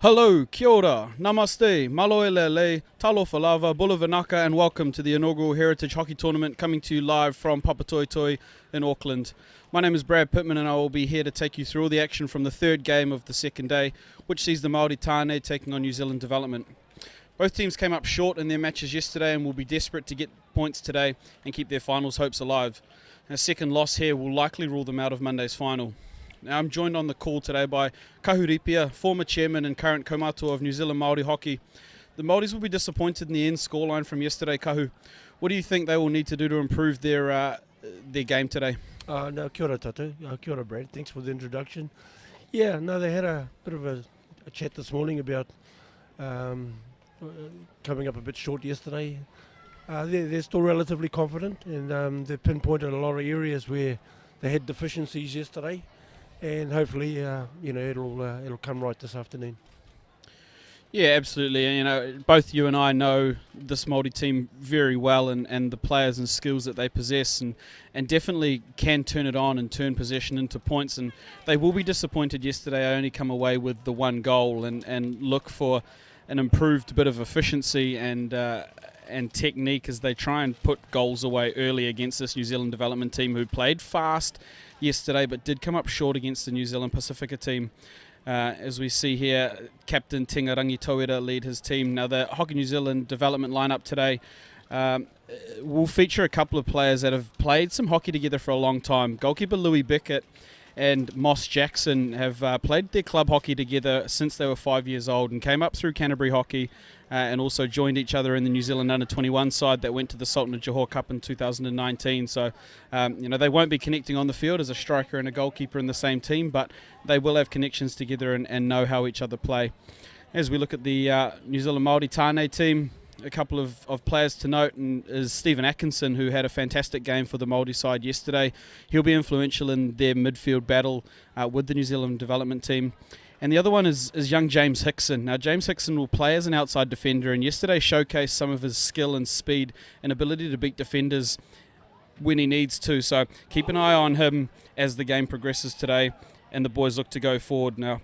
Hello, kia ora, namaste, maloe lele, talo falava, bula vanaka, and welcome to the inaugural Heritage Hockey Tournament coming to you live from Papatoetoe in Auckland. My name is Brad Pittman and I will be here to take you through all the action from the third game of the second day, which sees the Maori Tane taking on New Zealand Development. Both teams came up short in their matches yesterday and will be desperate to get points today and keep their finals hopes alive. A second loss here will likely rule them out of Monday's final. Now, I'm joined on the call today by Kahu Ripia, former chairman and current kaumātua of New Zealand Maori Hockey. The Māoris will be disappointed in the end scoreline from yesterday, Kahu. What do you think they will need to do to improve their game today? No, kia ora tatu. Kia ora, Brad. Thanks for the introduction. Yeah, no, they had a bit of a chat this morning about coming up a bit short yesterday. They're still relatively confident, and they've pinpointed a lot of areas where they had deficiencies yesterday. And hopefully, it'll come right this afternoon. Yeah, absolutely. And, both you and I know this Māori team very well and the players and skills that they possess and definitely can turn it on and turn possession into points. And they will be disappointed yesterday. I only come away with the one goal and look for an improved bit of efficiency and technique as they try and put goals away early against this New Zealand development team who played fast yesterday but did come up short against the New Zealand Pacifica team. As we see here, Captain Rangi Tauira lead his team. Now the Hockey New Zealand development lineup today will feature a couple of players that have played some hockey together for a long time. Goalkeeper Louis Beckett and Moss Jackson have played their club hockey together since they were 5 years old and came up through Canterbury Hockey and also joined each other in the New Zealand Under-21 side that went to the Sultan of Johor Cup in 2019. So, they won't be connecting on the field as a striker and a goalkeeper in the same team, but they will have connections together and know how each other play. As we look at the New Zealand Maori Tane team, a couple of players to note is Stephen Atkinson, who had a fantastic game for the Māori side yesterday. He'll be influential in their midfield battle with the New Zealand development team. And the other one is young James Hickson. Now, James Hickson will play as an outside defender, and yesterday showcased some of his skill and speed and ability to beat defenders when he needs to. So keep an eye on him as the game progresses today and the boys look to go forward. Now,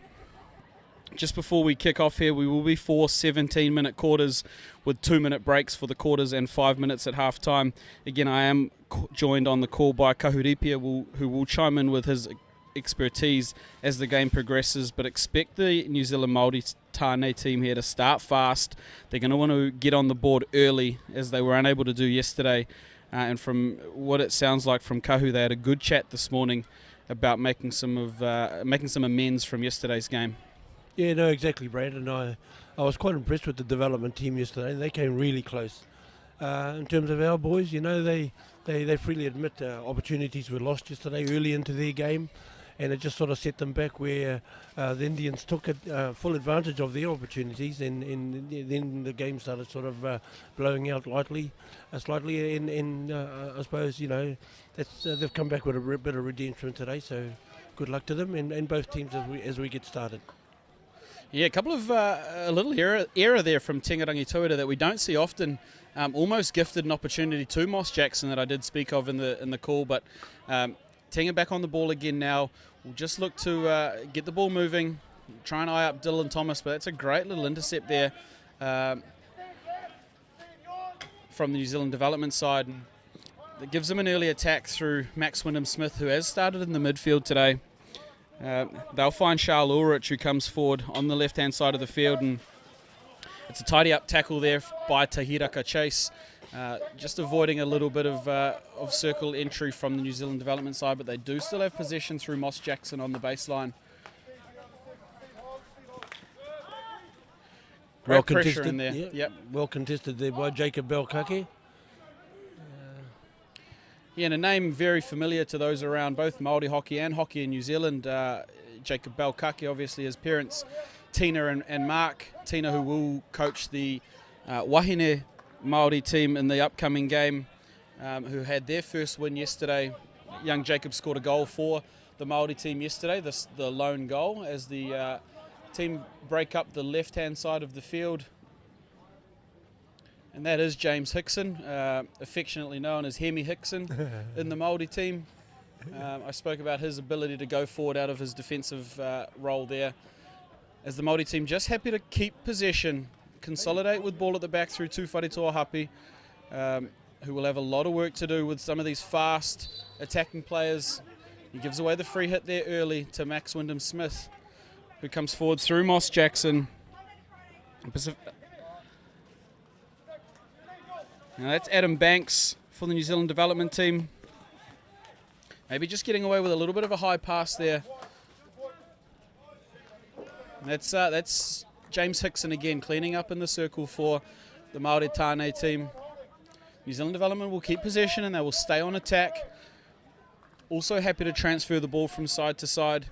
just before we kick off here, we will be 4 17-minute quarters with 2-minute breaks for the quarters and 5 minutes at half-time. Again, I am joined on the call by Kahu Ripia, who will chime in with his expertise as the game progresses, but expect the New Zealand Maori Tane team here to start fast. They're going to want to get on the board early, as they were unable to do yesterday. And from what it sounds like from Kahu, they had a good chat this morning about making some amends from yesterday's game. Yeah, no, exactly, Brad. And I was quite impressed with the development team yesterday. They came really close. In terms of our boys, they freely admit opportunities were lost yesterday early into their game, and it just sort of set them back where the Indians took full advantage of their opportunities, and then the game started sort of blowing out slightly, and I suppose, they've come back with a bit of redemption today, so good luck to them and both teams as we get started. Yeah, a couple of a little error there from Rangi Tauira that we don't see often. Almost gifted an opportunity to Moss Jackson that I did speak of in the call, but Tenga back on the ball again now. We'll just look to get the ball moving, try and eye up Dylan Thomas, but that's a great little intercept there from the New Zealand development side. And it gives them an early attack through Max Wyndham-Smith, who has started in the midfield today. They'll find Charles Ulrich, who comes forward on the left-hand side of the field, and it's a tidy-up tackle there by Tahiraka Chase, just avoiding a little bit of circle entry from the New Zealand development side, but they do still have possession through Moss Jackson on the baseline. Well Great pressure contested in there. Yeah, Yep. well contested there by Jacob Belkake. Yeah, and a name very familiar to those around both Māori hockey and hockey in New Zealand. Jacob Belkake, obviously his parents, Tina and Mark. Tina, who will coach the Wahine Māori team in the upcoming game, who had their first win yesterday. Young Jacob scored a goal for the Māori team yesterday, the lone goal, as the team break up the left-hand side of the field. And that is James Hickson, affectionately known as Hemi Hickson in the Māori team. I spoke about his ability to go forward out of his defensive role there. as the Maori team just happy to keep possession, consolidate with ball at the back through Tūwharetoa Hapi, who will have a lot of work to do with some of these fast attacking players. He gives away the free hit there early to Max Wyndham-Smith, who comes forward through Moss Jackson. Now that's Adam Banks for the New Zealand development team. Maybe just getting away with a little bit of a high pass there. That's James Hickson again, cleaning up in the circle for the Maori Tane team. New Zealand development will keep possession and they will stay on attack. Also happy to transfer the ball from side to side.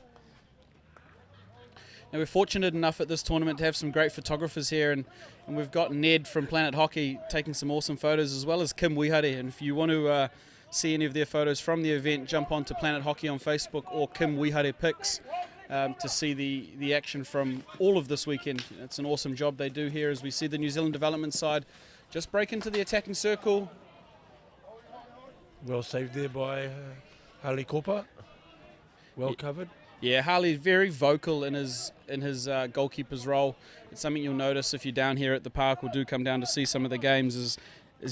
Now we're fortunate enough at this tournament to have some great photographers here, and we've got Ned from Planet Hockey taking some awesome photos, as well as Kim Wihare. And if you want to see any of their photos from the event, jump on to Planet Hockey on Facebook or Kim Wihare Pics to see the action from all of this weekend. It's an awesome job they do here as we see the New Zealand development side just break into the attacking circle. Well saved there by Harley Kopa. Well covered. Yeah, Harley very vocal in his goalkeeper's role. It's something you'll notice if you're down here at the park or do come down to see some of the games, is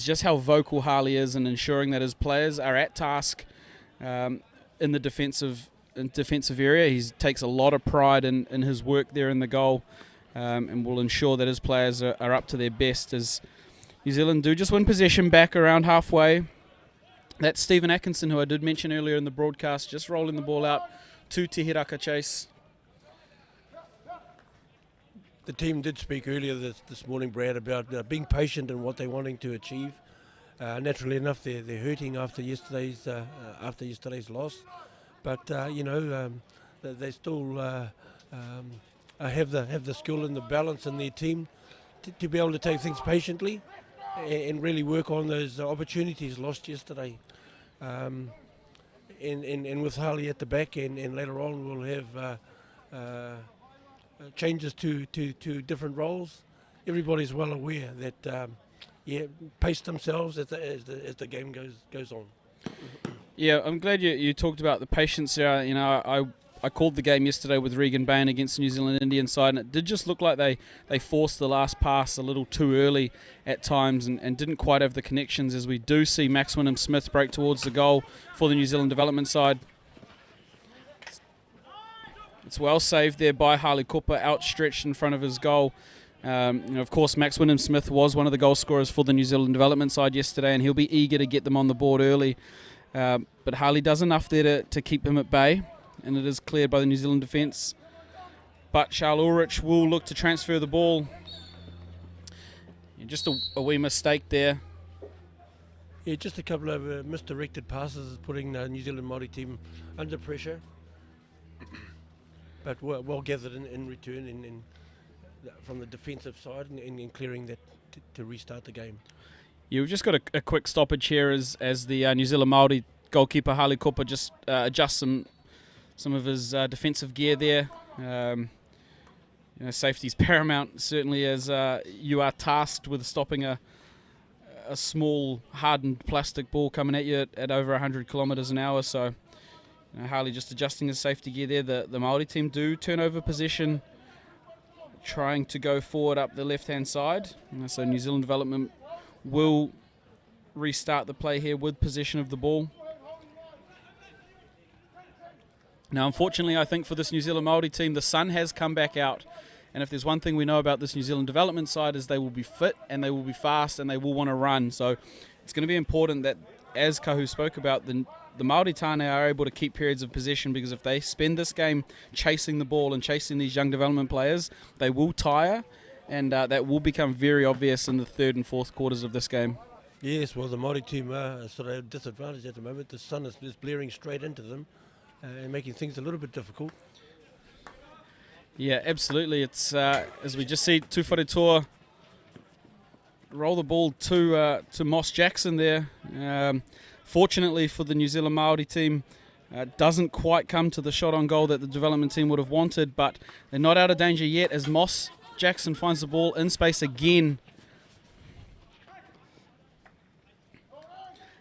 just how vocal Harley is in ensuring that his players are at task in the defensive area. He takes a lot of pride in his work there in the goal, and will ensure that his players are up to their best as New Zealand do just win possession back around halfway. That's Stephen Atkinson, who I did mention earlier in the broadcast, just rolling the ball out to Te Hiraka Chase. The team did speak earlier this morning, Brad, about being patient in what they're wanting to achieve. Naturally enough, they're hurting after yesterday's loss, but they still have the skill and the balance in their team to be able to take things patiently and really work on those opportunities lost yesterday. And with Harley at the back, and later on we'll have changes to different roles. Everybody's well aware that pace themselves as the game goes on. Yeah, I'm glad you talked about the patience there. You know, I called the game yesterday with Regan Bain against the New Zealand Indian side, and it did just look like they forced the last pass a little too early at times and didn't quite have the connections, as we do see Max Wyndham-Smith break towards the goal for the New Zealand development side. It's well saved there by Harley Kopa, outstretched in front of his goal. Of course, Max Wyndham-Smith was one of the goal scorers for the New Zealand development side yesterday, and he'll be eager to get them on the board early. But Harley does enough there to keep him at bay, and it is cleared by the New Zealand defence. But Charles Ulrich will look to transfer the ball. Just a wee mistake there. Yeah, just a couple of misdirected passes putting the New Zealand Maori team under pressure. But well gathered in return and from the defensive side and clearing that to restart the game. Yeah, we've just got a quick stoppage here as the New Zealand Maori goalkeeper Harley Kopa just adjusts some of his defensive gear there. Safety's paramount, certainly, as you are tasked with stopping a small hardened plastic ball coming at you at over 100 kilometres an hour. So Harley just adjusting his safety gear there. The Maori team do turn over possession, trying to go forward up the left-hand side. So New Zealand development will restart the play here with possession of the ball. Now, unfortunately, I think for this New Zealand Maori team, the sun has come back out. And if there's one thing we know about this New Zealand development side, is they will be fit and they will be fast and they will want to run. So it's going to be important that, as Kahu spoke about, the Maori Tane are able to keep periods of possession, because if they spend this game chasing the ball and chasing these young development players, they will tire, and that will become very obvious in the third and fourth quarters of this game. Yes, well, the Maori team are sort of at a disadvantage at the moment. The sun is blaring straight into them and making things a little bit difficult. Yeah, absolutely. It's as we just see Tūwharetoa roll the ball to Moss Jackson there. Fortunately for the New Zealand Maori team, doesn't quite come to the shot on goal that the development team would have wanted, but they're not out of danger yet as Moss Jackson finds the ball in space again.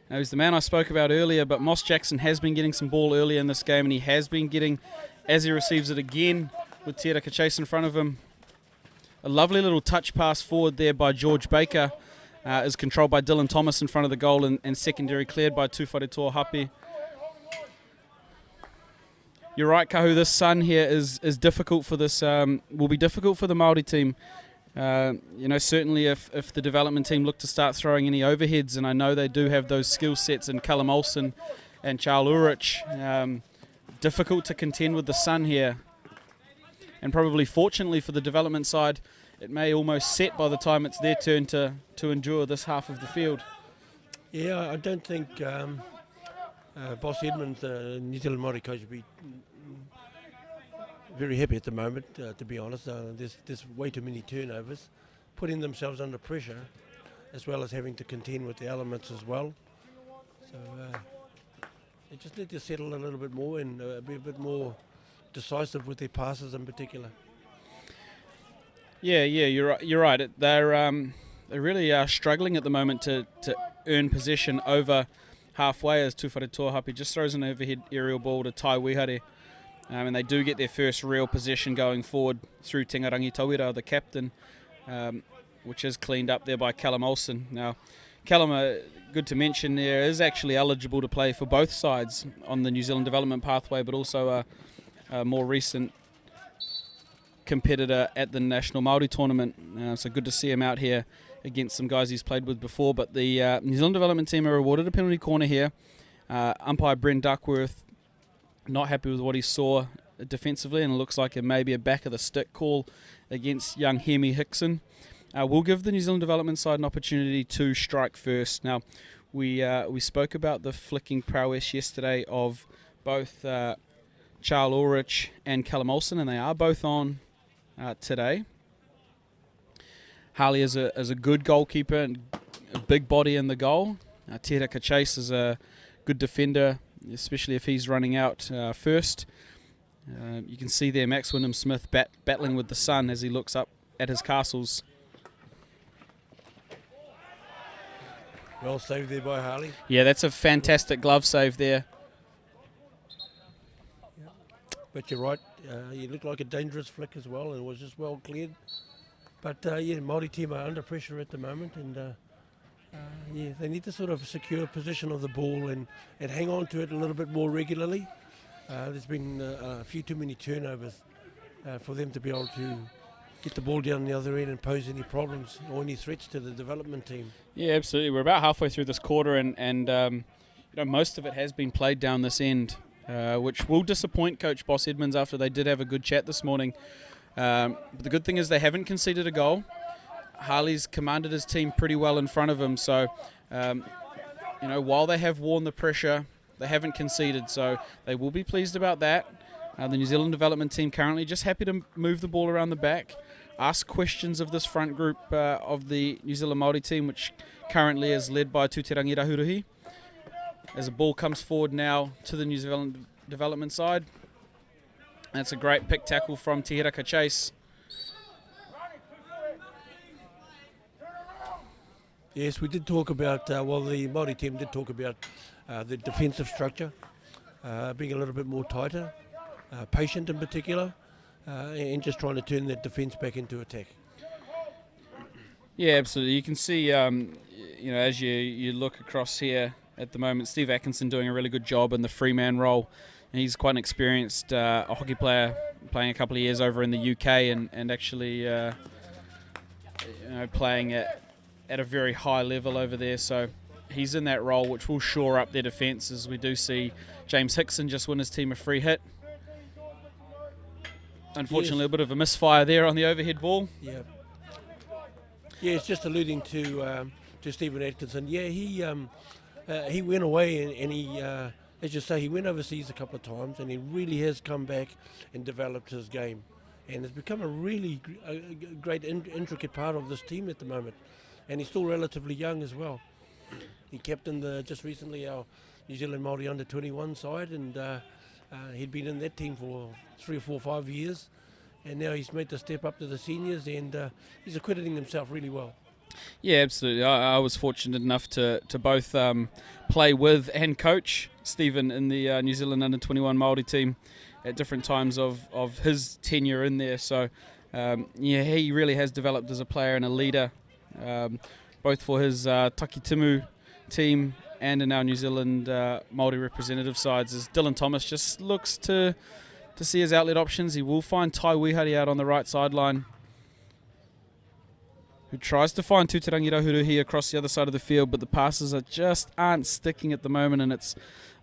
Now, he's the man I spoke about earlier, but Moss Jackson has been getting some ball early in this game, and he has been getting, as he receives it again with Tiraka Chase in front of him. A lovely little touch pass forward there by George Baker is controlled by Dylan Thomas in front of the goal and secondary cleared by Tūwhare Toa Hapi. You're right, Kahu, this sun here is difficult for this, will be difficult for the Maori team. Certainly if the development team look to start throwing any overheads, and I know they do have those skill sets in Callum Olsen and Charles Ulrich, difficult to contend with the sun here. And probably fortunately for the development side, it may almost set by the time it's their turn to endure this half of the field. Yeah, I don't think Boss Edmund, the New Zealand Maori coach, would be very happy at the moment, to be honest. There's way too many turnovers, putting themselves under pressure, as well as having to contend with the elements as well. So they just need to settle a little bit more and be a bit more decisive with their passes in particular. Yeah, you're right. They really are struggling at the moment to earn possession over halfway, as Tūwhare Toa Hapi just throws an overhead aerial ball to Tai Wihare. And they do get their first real possession going forward through Tengarangi Tauira, the captain, which is cleaned up there by Callum Olsen. Now, Callum, good to mention there, is actually eligible to play for both sides on the New Zealand development pathway, but also a more recent competitor at the National Maori Tournament. So good to see him out here against some guys he's played with before. But the New Zealand development team are awarded a penalty corner here. Umpire Brent Duckworth not happy with what he saw defensively, and it looks like it may be a back of the stick call against young Hemi Hickson. We'll give the New Zealand development side an opportunity to strike first. Now, we spoke about the flicking prowess yesterday of both Charles Ulrich and Callum Olsen, and they are both on today. Harley is a good goalkeeper and a big body in the goal. Tiraka Chase is a good defender, especially if he's running out first. You can see there Max Wyndham-Smith battling with the sun as he looks up at his castles. Well saved there by Harley. Yeah, that's a fantastic glove save there. But you're right, you look like a dangerous flick as well, and it was just well cleared. But Māori team are under pressure at the moment, and they need to sort of secure possession of the ball and hang on to it a little bit more regularly. There's been a few too many turnovers for them to be able to get the ball down the other end and pose any problems or any threats to the development team. Yeah, absolutely. We're about halfway through this quarter, and most of it has been played down this end, which will disappoint Coach Boss Edmonds after they did have a good chat this morning. But the good thing is they haven't conceded a goal. Harley's commanded his team pretty well in front of him, so while they have worn the pressure, they haven't conceded, so they will be pleased about that. The New Zealand development team currently just happy to move the ball around the back, ask questions of this front group of the New Zealand Maori team, which currently is led by Tūterangi Rahuruhi. As the ball comes forward now to the New Zealand development side, that's a great pick tackle from Tiraka Chase. Yes, we did talk about, the Māori team did talk about the defensive structure being a little bit more tighter, patient in particular, and just trying to turn that defence back into attack. Yeah, absolutely. You can see, as you look across here at the moment, Steve Atkinson doing a really good job in the free man role. And he's quite an experienced hockey player, playing a couple of years over in the UK and actually playing at a very high level over there. So he's in that role, which will shore up their defence, as we do see James Hickson just win his team a free hit. Unfortunately, a bit of a misfire there on the overhead ball. Yeah. Yeah, it's just alluding to Stephen Atkinson. Yeah, he went away and he, as you say, he went overseas a couple of times, and he really has come back and developed his game, and has become a really great, intricate part of this team at the moment. And he's still relatively young as well. He captained just recently our New Zealand Māori under-21 side, and he'd been in that team for 3 or 4 or 5 years, and now he's made the step up to the seniors, and he's acquitting himself really well. Yeah, absolutely. I was fortunate enough to both play with and coach Stephen in the New Zealand under-21 Māori team. at different times of his tenure in there. So he really has developed as a player and a leader, both for his Takitimu team and in our New Zealand Māori representative sides. As Dylan Thomas just looks to see his outlet options. He will find Tai Wihari out on the right sideline, who tries to find Tutarangi Rahuruhi across the other side of the field, but the passes aren't sticking at the moment, and it's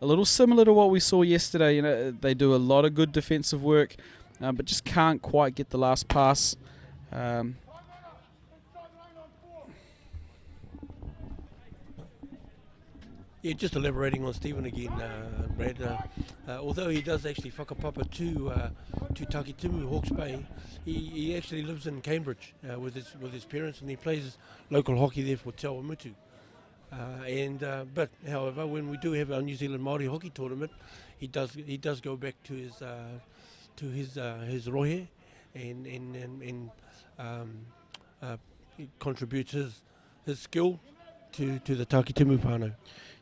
a little similar to what we saw yesterday. They do a lot of good defensive work, but just can't quite get the last pass. Yeah, just elaborating on Stephen again, Brad. Although he does actually whakapapa to Takitimu, Hawke's Bay, he actually lives in Cambridge with his parents, and he plays local hockey there for Te Awamutu. But however, when we do have our New Zealand Māori hockey tournament, he does go back to his rohe, and he contributes his skill to the Takitimu whānau.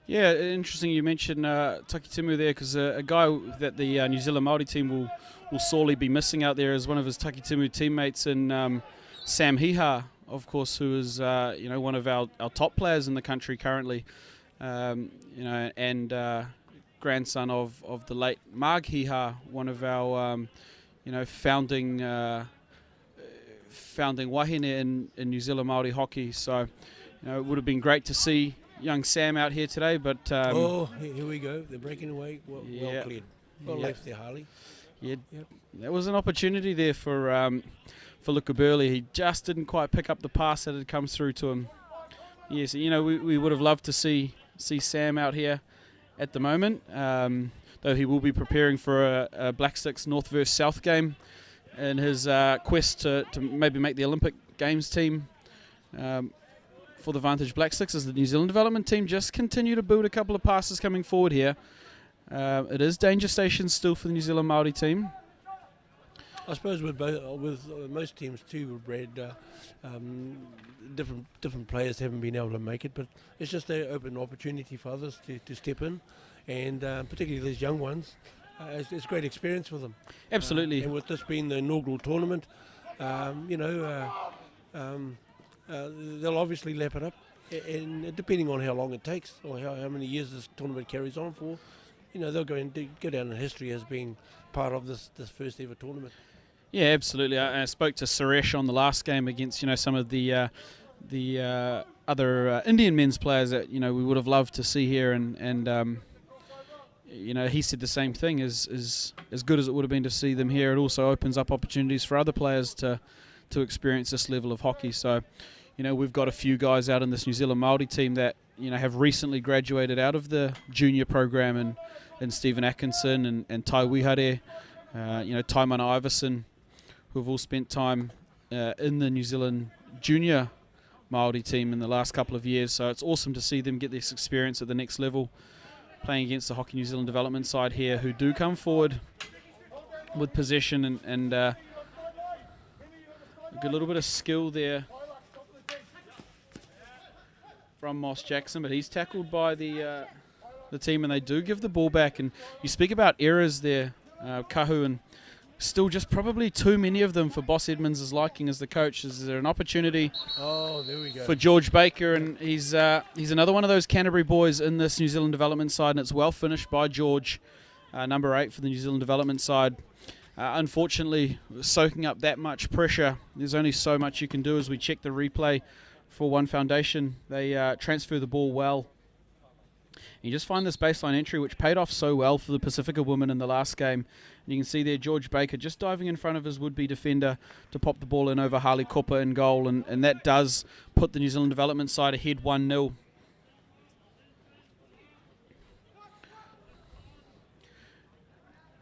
Yeah, interesting you mentioned Takitimu there, because a guy that the New Zealand Māori team will sorely be missing out there is one of his Takitimu teammates in Sam Hiha, of course, who is one of our top players in the country currently, and grandson of the late Marg Hiha, one of our founding wahine in New Zealand Māori hockey. So it would have been great to see young Sam out here today, but here we go. They're breaking away. Well cleared. Well left there, Harley. Yeah, yep. There was an opportunity there for Luca Burley. He just didn't quite pick up the pass that had come through to him. Yes, we would have loved to see Sam out here at the moment, though he will be preparing for a Black Sticks North versus South game in his quest to maybe make the Olympic Games team. For the Vantage Black Sticks, as the New Zealand development team just continue to build a couple of passes coming forward here. It is danger stations still for the New Zealand Māori team. I suppose with most teams too, Brad, different players haven't been able to make it, but it's just an open opportunity for others to step in, and particularly these young ones, it's great experience for them. Absolutely. And with this being the inaugural tournament, they'll obviously lap it up, and depending on how long it takes or how many years this tournament carries on for, they'll go down in history as being part of this first ever tournament. Yeah, absolutely. I spoke to Suresh on the last game against some of the other Indian men's players that we would have loved to see here, and he said the same thing. As good as it would have been to see them here, it also opens up opportunities for other players to experience this level of hockey. So, we've got a few guys out in this New Zealand Māori team that have recently graduated out of the junior program, and Stephen Atkinson and Tai Wihare, Taimana Iverson, who have all spent time in the New Zealand junior Māori team in the last couple of years. So it's awesome to see them get this experience at the next level, playing against the Hockey New Zealand development side here, who do come forward with possession and a good little bit of skill there from Moss Jackson, but he's tackled by the team, and they do give the ball back. And you speak about errors there, Kahu, and still just probably too many of them for Boss Edmonds' liking as the coach. Is there an opportunity there we go. for George Baker? And he's another one of those Canterbury boys in this New Zealand development side, and it's well finished by George, number 8 for the New Zealand development side. Unfortunately, soaking up that much pressure, there's only so much you can do. As we check the replay for One Foundation, they transfer the ball well. You just find this baseline entry, which paid off so well for the Pacifica women in the last game. And you can see there George Baker just diving in front of his would-be defender to pop the ball in over Harley Copper in goal, and that does put the New Zealand development side ahead 1-0.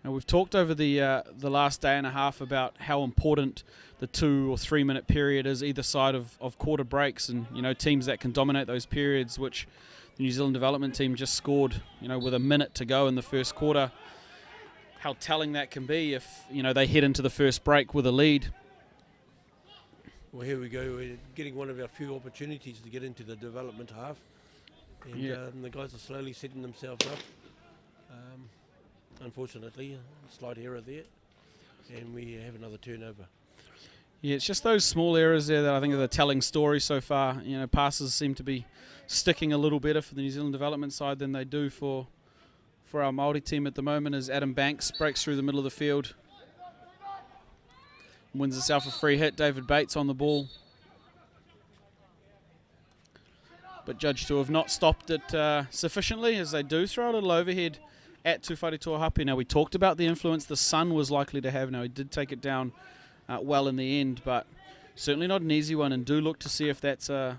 Now, we've talked over the last day and a half about how important the 2 or 3 minute period is either side of quarter breaks, and teams that can dominate those periods, which the New Zealand development team just scored with a minute to go in the first quarter. How telling that can be if they head into the first break with a lead. Well, here we go. We're getting one of our few opportunities to get into the development half, and the guys are slowly setting themselves up. unfortunately. A slight error there, and we have another turnover. Yeah, it's just those small errors there that I think are the telling story so far. You know, passes seem to be sticking a little better for the New Zealand development side than they do for our Maori team at the moment, as Adam Banks breaks through the middle of the field. Wins himself a free hit. David Bates on the ball, but judged to have not stopped it sufficiently, as they do throw a little overhead at Tufari Toahape. Now, we talked about the influence the sun was likely to have. Now, he did take it down well in the end, but certainly not an easy one, and do look to see if that's a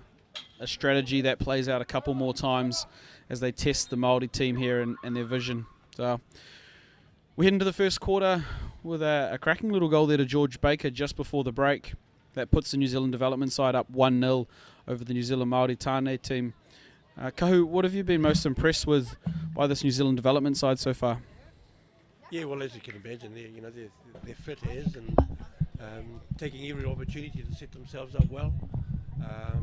strategy that plays out a couple more times as they test the Maori team here and their vision. So we head into the first quarter with a cracking little goal there to George Baker just before the break. That puts the New Zealand development side up 1-0 over the New Zealand Maori Tane team. Kahu, what have you been most impressed with by this New Zealand development side so far? Yeah, well, as you can imagine, they're fit as, and taking every opportunity to set themselves up well,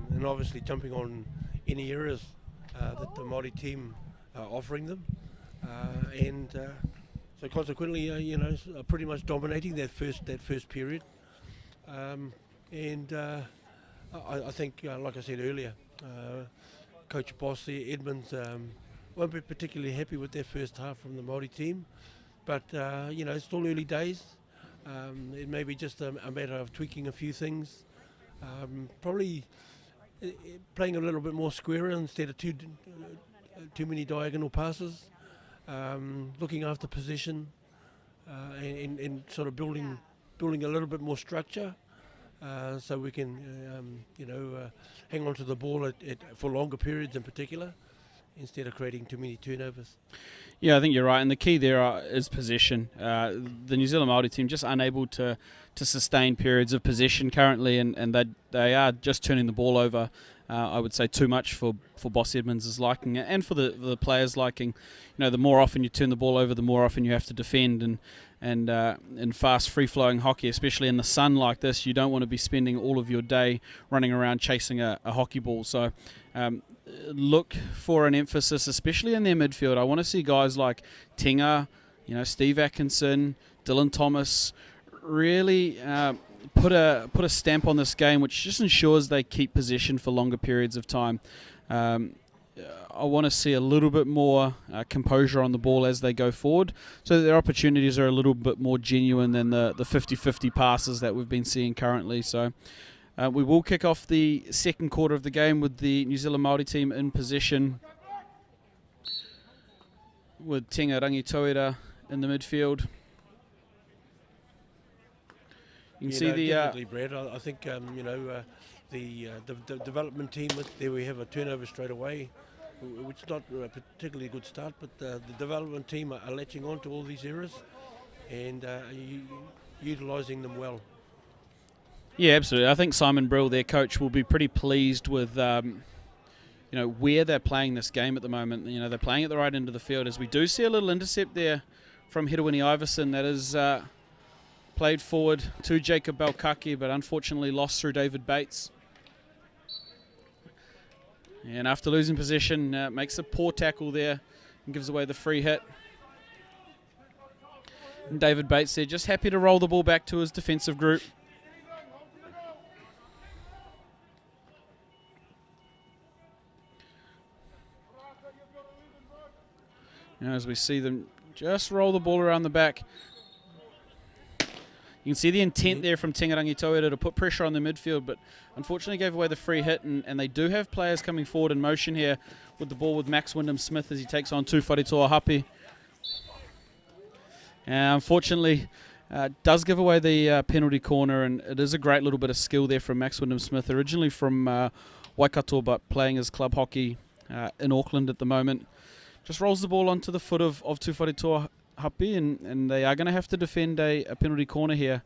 and obviously jumping on any errors that the Maori team are offering them, and so consequently, pretty much dominating that first period, and I think, like I said earlier, Coach Boss there, Edmonds, won't be particularly happy with their first half from the Maori team, but it's still early days. It may be just a matter of tweaking a few things, probably playing a little bit more squarer instead of too many diagonal passes, looking after possession, and sort of building a little bit more structure, so we can hang on to the ball for longer periods in particular, instead of creating too many turnovers. Yeah, I think you're right, and the key there is possession. The New Zealand Maori team just unable to sustain periods of possession currently, and they are just turning the ball over. I would say too much for Boss Edmonds' liking, and for the players' liking. The more often you turn the ball over, the more often you have to defend, and in fast, free-flowing hockey, especially in the sun like this, you don't want to be spending all of your day running around chasing a hockey ball. So look for an emphasis, especially in their midfield. I want to see guys like Tinga, Steve Atkinson, Dylan Thomas, really put a stamp on this game, which just ensures they keep possession for longer periods of time. I want to see a little bit more composure on the ball as they go forward, so that their opportunities are a little bit more genuine than the 50-50 passes that we've been seeing currently. So we will kick off the second quarter of the game with the New Zealand Maori team in possession, with Tenga Rangitoira in the midfield. You can see definitely, Brad. I think the development team, there we have a turnover straight away, which is not a particularly good start, but the development team are latching on to all these errors and utilising them well. Yeah, absolutely. I think Simon Brill, their coach, will be pretty pleased with where they're playing this game at the moment. They're playing at the right end of the field, as we do see a little intercept there from Hirawini Iverson that is played forward to Jacob Belkaki, but unfortunately lost through David Bates. And after losing possession, makes a poor tackle there and gives away the free hit. And David Bates there, just happy to roll the ball back to his defensive group. As we see them just roll the ball around the back. You can see the intent there from Tingarangi Toira to put pressure on the midfield, but unfortunately gave away the free hit, and they do have players coming forward in motion here with the ball with Max Wyndham-Smith as he takes on Tufari Toahape. Unfortunately, does give away the penalty corner, and it is a great little bit of skill there from Max Wyndham-Smith, originally from Waikato, but playing his club hockey in Auckland at the moment. Just rolls the ball onto the foot of Tufari Toahape, and they are going to have to defend a penalty corner here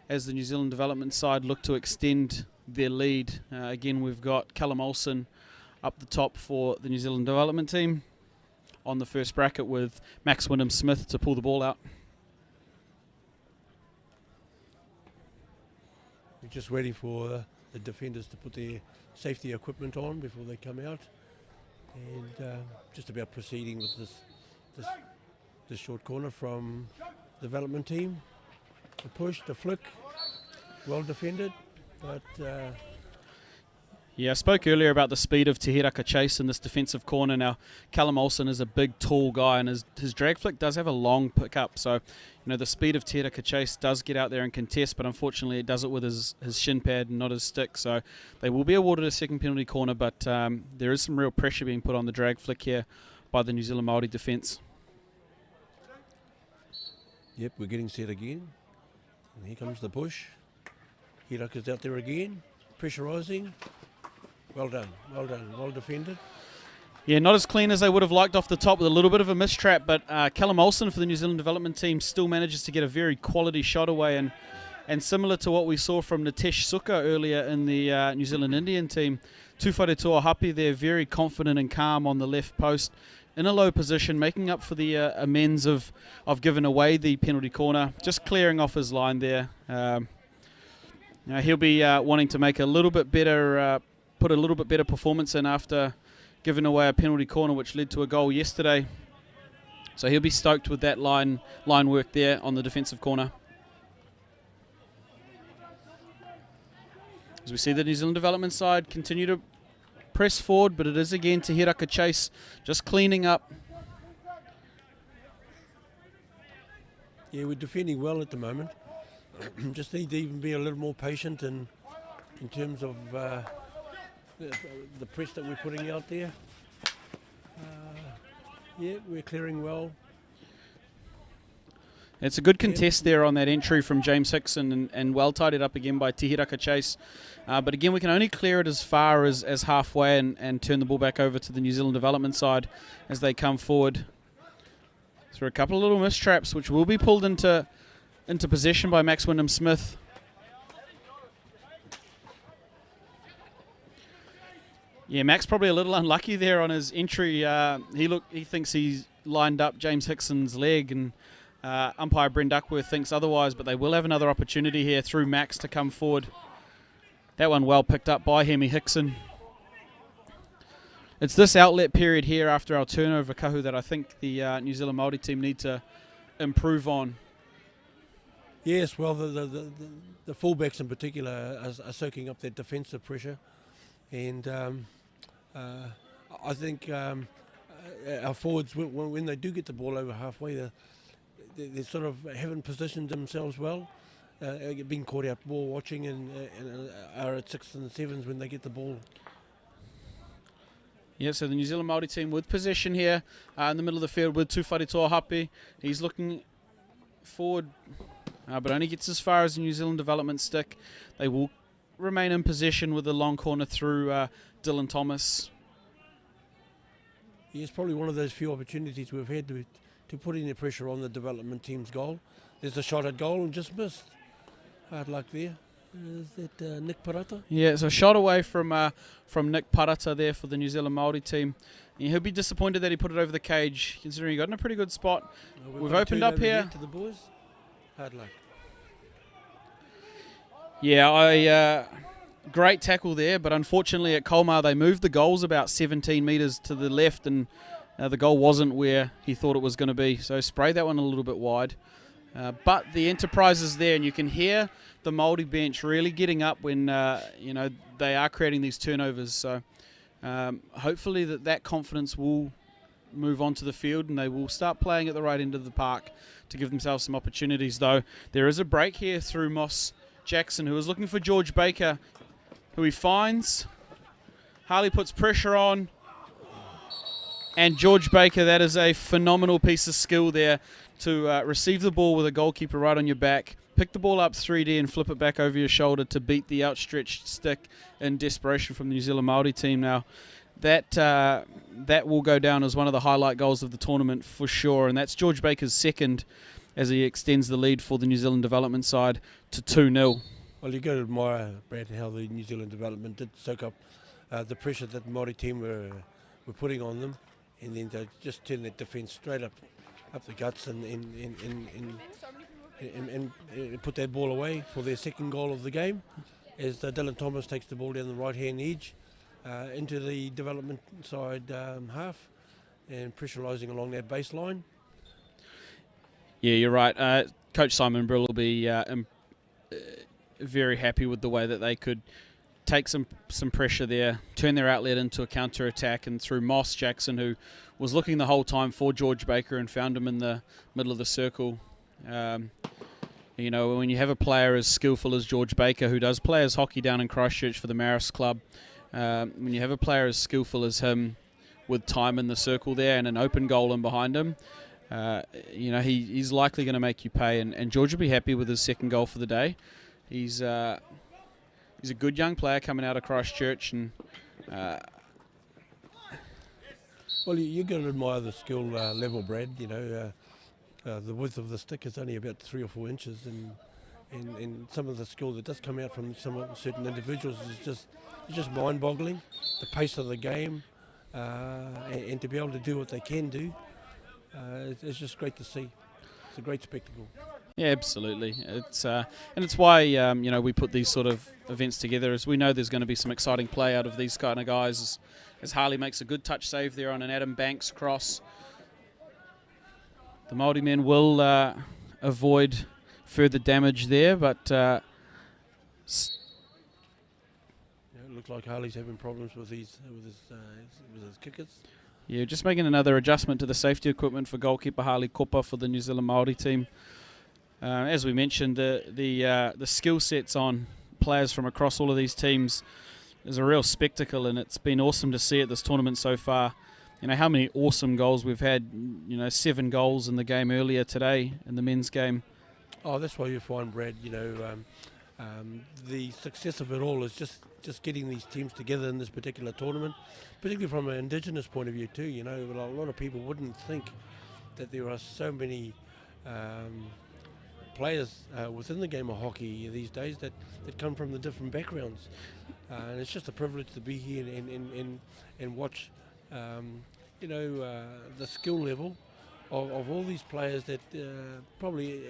as the New Zealand development side look to extend their lead. Again, we've got Callum Olsen up the top for the New Zealand development team on the first bracket, with Max Wyndham-Smith to pull the ball out. We're just waiting for the defenders to put their safety equipment on before they come out, and just about proceeding with this the short corner from development team. The push, the flick, well defended, but Yeah, I spoke earlier about the speed of Te Hiraka Chase in this defensive corner. Now, Callum Olsen is a big, tall guy, and his drag flick does have a long pickup. So, the speed of Te Hiraka Chase does get out there and contest, but unfortunately it does it with his shin pad and not his stick. So they will be awarded a second penalty corner, but there is some real pressure being put on the drag flick here by the New Zealand Maori defence. yep, we're getting set again. And here comes the push. Hiraka's out there again, pressurising. Well done, well defended. Yeah, not as clean as they would have liked off the top, with a little bit of a mistrap, but Callum Olsen for the New Zealand development team still manages to get a very quality shot away, and similar to what we saw from Nitesh Suka earlier in the New Zealand Indian team, Tufare Tuahapi there very confident and calm on the left post in a low position, making up for the amends of giving away the penalty corner, just clearing off his line there. He'll be wanting to make a little bit better, put a little bit better performance in after giving away a penalty corner which led to a goal yesterday. So he'll be stoked with that line work there on the defensive corner. As we see the New Zealand development side continue to press forward, but it is again Te Hiraka Chase just cleaning up. Yeah, we're defending well at the moment. Just need to even be a little more patient in terms of the press that we're putting out there. Yeah, we're clearing well. It's a good contest there on that entry from James Hickson, and well tidied up again by Te Hiraka Chase. But again, we can only clear it as far as halfway and turn the ball back over to the New Zealand development side as they come forward. Through a couple of little mistraps, which will be pulled into possession by Max Wyndham-Smith. Yeah, Max probably a little unlucky there on his entry. He thinks he's lined up James Hickson's leg, and umpire Brent Duckworth thinks otherwise, but they will have another opportunity here through Max to come forward. That one well picked up by Hemi Hickson. It's this outlet period here after our turnover, Kahu, that I think the New Zealand Maori team need to improve on. Yes, well, the fullbacks in particular are soaking up that defensive pressure, and I think our forwards, when they do get the ball over halfway, they sort of haven't positioned themselves well, being caught out ball watching, and are at 6s and 7s when they get the ball. Yeah, so the New Zealand Maori team with possession here in the middle of the field with Tufare Tuahapi. He's looking forward, but only gets as far as the New Zealand development stick. They will remain in possession with the long corner through Dylan Thomas. Yeah, it's probably one of those few opportunities we've had to put any pressure on the development team's goal. There's a shot at goal and just missed. Hard luck there. Is that Nick Parata? Yeah, it's a shot away from Nick Parata there for the New Zealand Maori team. And he'll be disappointed that he put it over the cage, considering he got in a pretty good spot. We've opened up here. To the boys. Hard luck. Yeah, great tackle there, but unfortunately at Colmar they moved the goals about 17 metres to the left, and the goal wasn't where he thought it was going to be. So sprayed that one a little bit wide. But the enterprise is there, and you can hear the Māori bench really getting up when they are creating these turnovers. So hopefully that confidence will move onto the field, and they will start playing at the right end of the park to give themselves some opportunities. Though there is a break here through Moss Jackson, who is looking for George Baker, who he finds. Harley puts pressure on, and George Baker, that is a phenomenal piece of skill there to receive the ball with a goalkeeper right on your back, pick the ball up 3D and flip it back over your shoulder to beat the outstretched stick in desperation from the New Zealand Māori team. Now, that will go down as one of the highlight goals of the tournament for sure, and that's George Baker's second as he extends the lead for the New Zealand development side to 2-0. Well, you got to admire, Brad, how the New Zealand development did soak up the pressure that the Māori team were putting on them, and then to just turn that defence straight up the guts and put that ball away for their second goal of the game, as Dylan Thomas takes the ball down the right-hand edge into the development side half and pressurising along that baseline. Yeah, you're right. Coach Simon Brill will be very happy with the way that they could take some pressure there, turn their outlet into a counter-attack, and through Moss Jackson, who was looking the whole time for George Baker and found him in the middle of the circle. You know, when you have a player as skillful as George Baker, who does play as hockey down in Christchurch for the Maris Club, when you have a player as skillful as him with time in the circle there and an open goal in behind him, you know, he's likely going to make you pay. And George will be happy with his second goal for the day. He's a good young player coming out of Christchurch, and well, you're going to admire the skill level, Brad. You know, the width of the stick is only about 3 or 4 inches, and some of the skill that does come out from certain individuals is just mind-boggling. The pace of the game, and to be able to do what they can do, it's just great to see. It's a great spectacle. Yeah, absolutely. It's and it's why you know, we put these sort of events together, as we know there's going to be some exciting play out of these kind of guys. As Harley makes a good touch save there on an Adam Banks cross, the Māori men will avoid further damage there, but Yeah, it looks like Harley's having problems with his kickers. yeah, just making another adjustment to the safety equipment for goalkeeper Harley Kopa for the New Zealand Māori team. As we mentioned, the skill sets on players from across all of these teams is a real spectacle, and it's been awesome to see at this tournament so far. You know how many awesome goals we've had. You know, 7 goals in the game earlier today in the men's game. Oh, that's why you find, Brad, you know, the success of it all is just getting these teams together in this particular tournament, particularly from an Indigenous point of view too. You know, a lot of people wouldn't think that there are so many players within the game of hockey these days that come from the different backgrounds, and it's just a privilege to be here and watch you know, the skill level of all these players that probably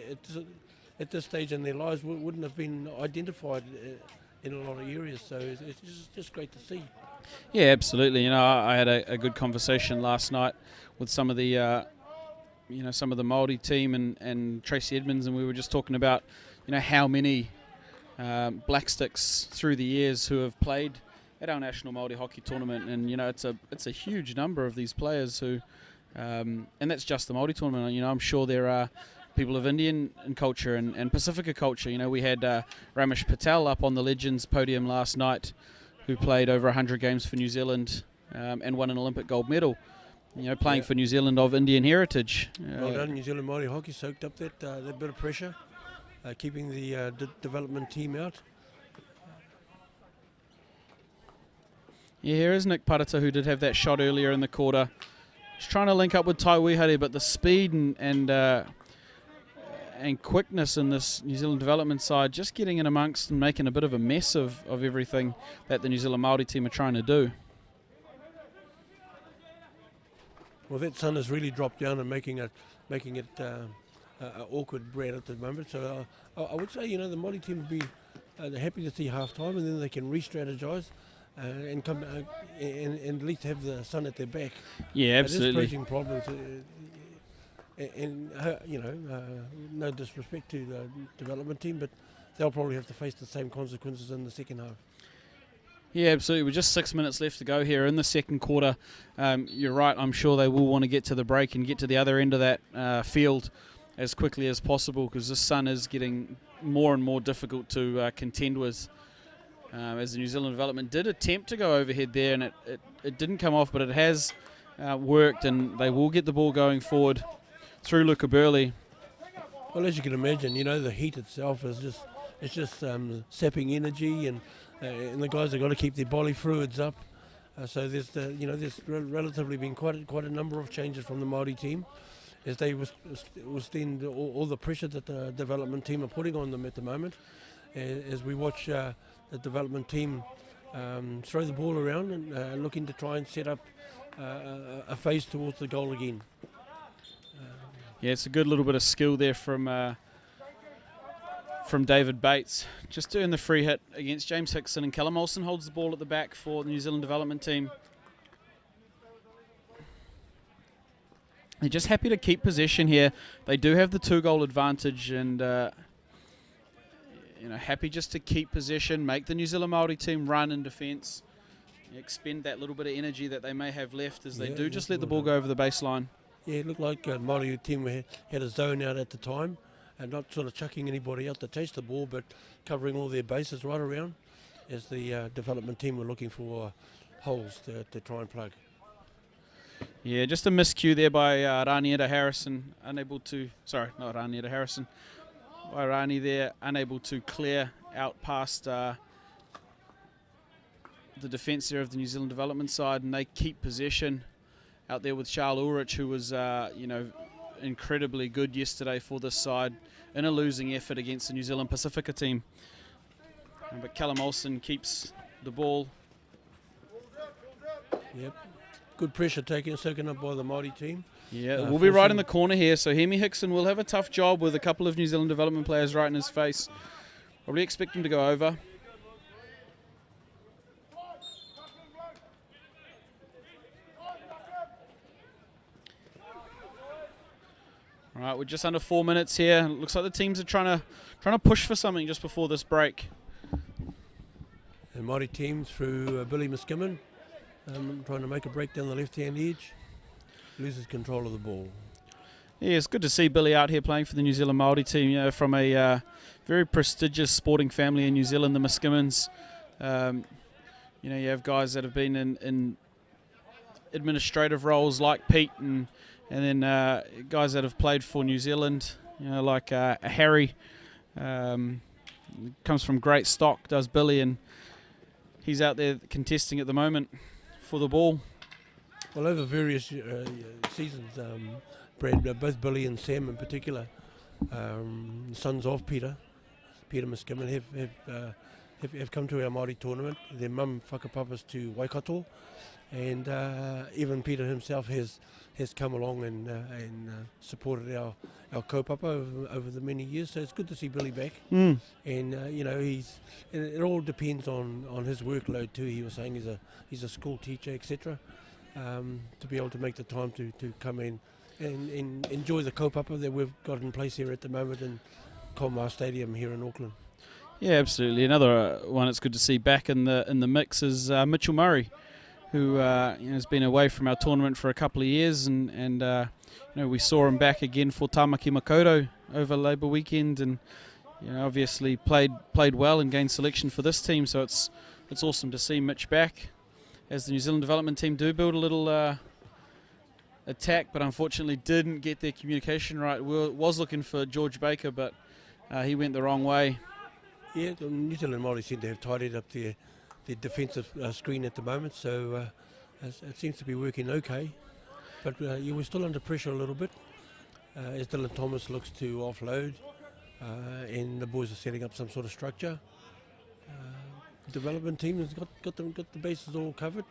at this stage in their lives wouldn't have been identified in a lot of areas. So it's just great to see. Yeah, absolutely. You know, I had a good conversation last night with some of the you know, some of the Maori team and Tracy Edmonds, and we were just talking about, you know, how many black sticks through the years who have played at our national Māori hockey tournament, and you know, it's a huge number of these players who, and that's just the Māori tournament. You know, I'm sure there are people of Indian culture and Pacifica culture. You know, we had Ramesh Patel up on the Legends podium last night, who played over 100 games for New Zealand and won an Olympic gold medal. You know, playing for New Zealand of Indian heritage. Well done, New Zealand Māori hockey soaked up that bit of pressure, keeping the development team out. Yeah, here is Nick Parata, who did have that shot earlier in the quarter. He's trying to link up with Tai Wihare, but the speed and quickness in this New Zealand development side, just getting in amongst and making a bit of a mess of everything that the New Zealand Māori team are trying to do. Well, that sun has really dropped down and making it awkward, Brad, at the moment. So I would say, you know, the Māori team would be happy to see half time, and then they can re-strategise and come and at least have the sun at their back. Yeah, absolutely. It is posing problems, and you know, no disrespect to the development team, but they'll probably have to face the same consequences in the second half. Yeah, absolutely. With just 6 minutes left to go here in the second quarter, you're right. I'm sure they will want to get to the break and get to the other end of that field as quickly as possible, because the sun is getting more and more difficult to contend with. As the New Zealand development did attempt to go overhead there, and it didn't come off, but it has worked, and they will get the ball going forward through Luca Burley. Well, as you can imagine, you know, the heat itself is just sapping energy, and the guys have got to keep their body fluids up. So there's relatively been quite a number of changes from the Māori team as they withstand all the pressure that the development team are putting on them at the moment. As we watch the development team throw the ball around and looking to try and set up a face towards the goal again. Yeah, it's a good little bit of skill there from David Bates. Just doing the free hit against James Hickson, and Callum Olsen holds the ball at the back for the New Zealand development team. they're just happy to keep possession here. They do have the 2-goal advantage, and happy just to keep possession, make the New Zealand Maori team run in defence, expend that little bit of energy that they may have left as they do just let the ball go over the baseline. Yeah, it looked like Maori team had a zone out at the time and not sort of chucking anybody out to chase the ball, but covering all their bases right around as the development team were looking for holes to try and plug. Yeah, just a miscue there by Raniera Harrison, by Rani there, unable to clear out past the defence there of the New Zealand development side, and they keep possession out there with Charles Ulrich, who was incredibly good yesterday for this side in a losing effort against the New Zealand Pacifica team. But Callum Olsen keeps the ball. Yep. Good pressure taken up by the Maori team. Yeah, we'll be right in the corner here, so Hemi Hickson will have a tough job with a couple of New Zealand development players right in his face. Probably expect him to go over. All right, we're just under 4 minutes here. Looks like the teams are trying to push for something just before this break. The Maori team through Billy Miskimmon, trying to make a break down the left-hand edge. Loses control of the ball. Yeah, it's good to see Billy out here playing for the New Zealand Maori team. From a very prestigious sporting family in New Zealand, the Miskimmons. You have guys that have been in administrative roles like Pete, and then guys that have played for New Zealand, like Harry. Comes from great stock, does Billy, and he's out there contesting at the moment for the ball. Well, over various seasons, Brad, both Billy and Sam in particular, sons of Peter Miskimmon, have come to our Māori tournament. Their mum whakapapas to Waikato, and even Peter himself has come along and supported our kaupapa over the many years. So it's good to see Billy back. And it all depends on his workload too. He was saying he's a school teacher, etc. To be able to make the time to come in and enjoy the kaupapa that we've got in place here at the moment in Commonwealth Stadium here in Auckland. Yeah, absolutely. Another one it's good to see back in the mix is Mitchell Murray, who has been away from our tournament for a couple of years, and we saw him back again for Tamaki Makaurau over Labour weekend, and obviously played well and gained selection for this team. So it's awesome to see Mitch back, as the New Zealand development team do build a little attack, but unfortunately didn't get their communication right. Was looking for George Baker, but he went the wrong way. Yeah, the New Zealand Māori seem to have tidied up their defensive screen at the moment, so it seems to be working okay. But we're still under pressure a little bit as Dylan Thomas looks to offload, and the boys are setting up some sort of structure. Development team has got the bases all covered.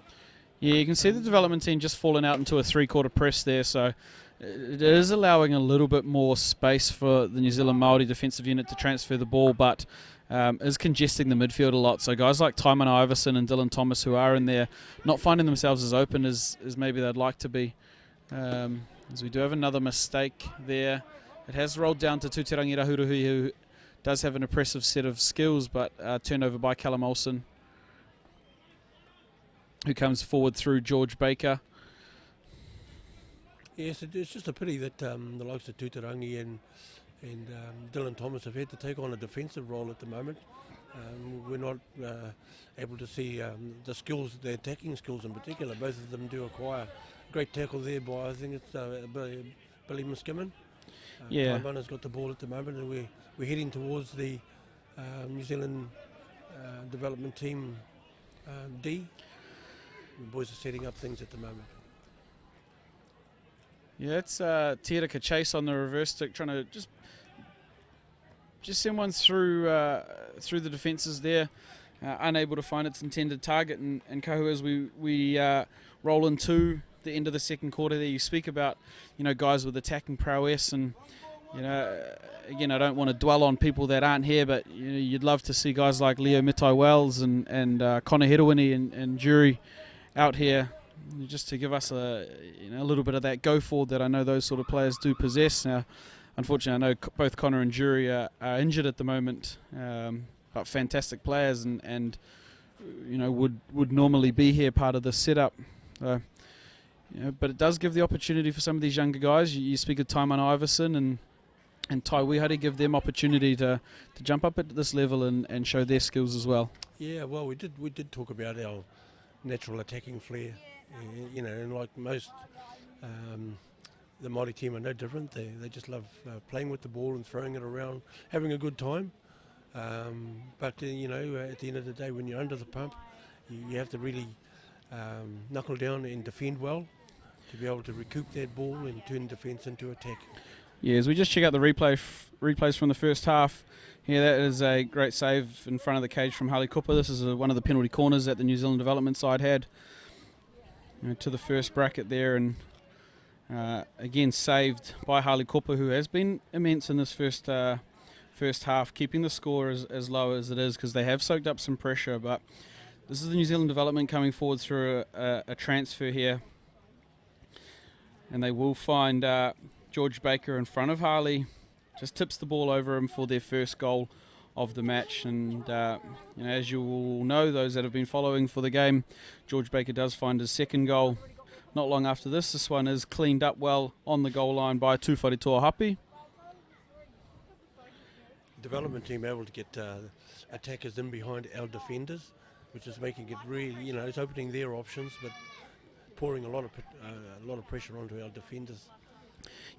Yeah, you can see the development team just falling out into a three-quarter press there, so it is allowing a little bit more space for the New Zealand Māori defensive unit to transfer the ball, but is congesting the midfield a lot. So guys like Tymon Iverson and Dylan Thomas, who are in there, not finding themselves as open as maybe they'd like to be. As we do have another mistake there. It has rolled down to Tuterangi Rahuruhui, who does have an impressive set of skills, but turned over by Callum Olsen, who comes forward through George Baker. Yes, it's just a pity that the likes of Tuterangi and Dylan Thomas have had to take on a defensive role at the moment. We're not able to see the skills, the attacking skills in particular. Both of them do acquire a great tackle there by, I think it's Billy Miskimmon. Yeah. Taimana's got the ball at the moment, and we're heading towards the New Zealand development team D. The boys are setting up things at the moment. Yeah, it's Tiraka Chase on the reverse stick, trying to just send one through the defences there, unable to find its intended target. And Kahu, as we roll into the end of the second quarter there, you speak about guys with attacking prowess, and again, I don't want to dwell on people that aren't here, but you'd love to see guys like Leo Mitai Wells and Connor Hedawini and Jury out here just to give us a little bit of that go forward that I know those sort of players do possess. Now, unfortunately, I know both Connor and Jury are injured at the moment, but fantastic players and would normally be here part of the setup. But it does give the opportunity for some of these younger guys. You speak of Taiman Iverson and Tai Wihare, give them opportunity to jump up at this level and show their skills as well. Yeah, well, we did talk about our natural attacking flair, and like most, the Maori team are no different. They just love playing with the ball and throwing it around, having a good time. But at the end of the day, when you're under the pump, you have to really knuckle down and defend well to be able to recoup that ball and turn defence into attack. Yeah, as we just check out the replays from the first half, that is a great save in front of the cage from Harley Cooper. This is one of the penalty corners that the New Zealand development side had to the first bracket there, and again saved by Harley Cooper, who has been immense in this first half, keeping the score as low as it is because they have soaked up some pressure. But this is the New Zealand development coming forward through a transfer here, and they will find George Baker in front of Harley, just tips the ball over him for their first goal of the match. And as you all know, those that have been following for the game, George Baker does find his second goal not long after this. This one is cleaned up well on the goal line by Tūwhare Toahapi. Development team able to get attackers in behind our defenders, which is making it really, it's opening their options, but pouring a lot of pressure onto our defenders.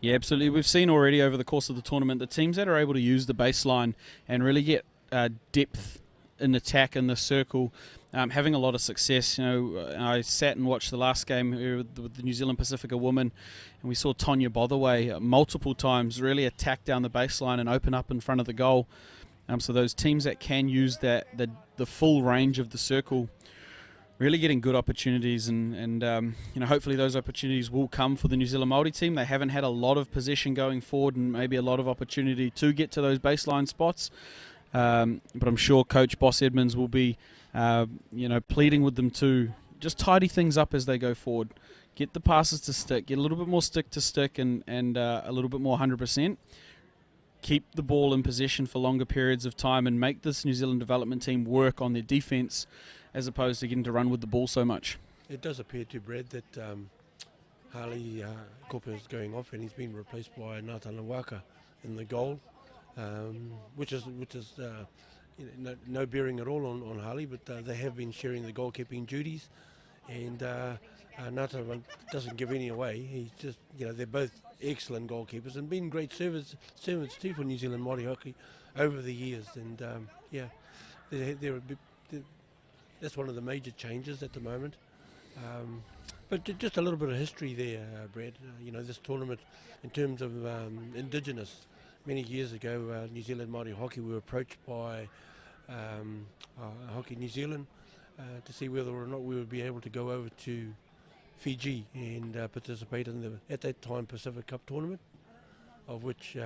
Yeah, absolutely. We've seen already over the course of the tournament the teams that are able to use the baseline and really get depth in attack in the circle, having a lot of success. I sat and watched the last game with the New Zealand Pacifica women, and we saw Tonya Botherway multiple times really attack down the baseline and open up in front of the goal. So those teams that can use the full range of the circle, really getting good opportunities, and hopefully those opportunities will come for the New Zealand Maori team. They haven't had a lot of possession going forward and maybe a lot of opportunity to get to those baseline spots. But I'm sure Coach Boss Edmonds will be, pleading with them to just tidy things up as they go forward. Get the passes to stick, get a little bit more stick to stick, and a little bit more 100%. Keep the ball in possession for longer periods of time and make this New Zealand development team work on their defence as opposed to getting to run with the ball so much. It does appear to Brad that Harley Cooper is going off and he's been replaced by Natana Waka in the goal, which is no bearing at all on Harley, but they have been sharing the goalkeeping duties, and Natana doesn't give any away. He's just, they're both excellent goalkeepers and been great servants too for New Zealand Māori hockey over the years, and they're a bit. That's one of the major changes at the moment. But just a little bit of history there, Brad. This tournament, in terms of Indigenous, many years ago, New Zealand Māori hockey were approached by Hockey New Zealand to see whether or not we would be able to go over to Fiji and participate in the, at that time, Pacific Cup tournament, of which,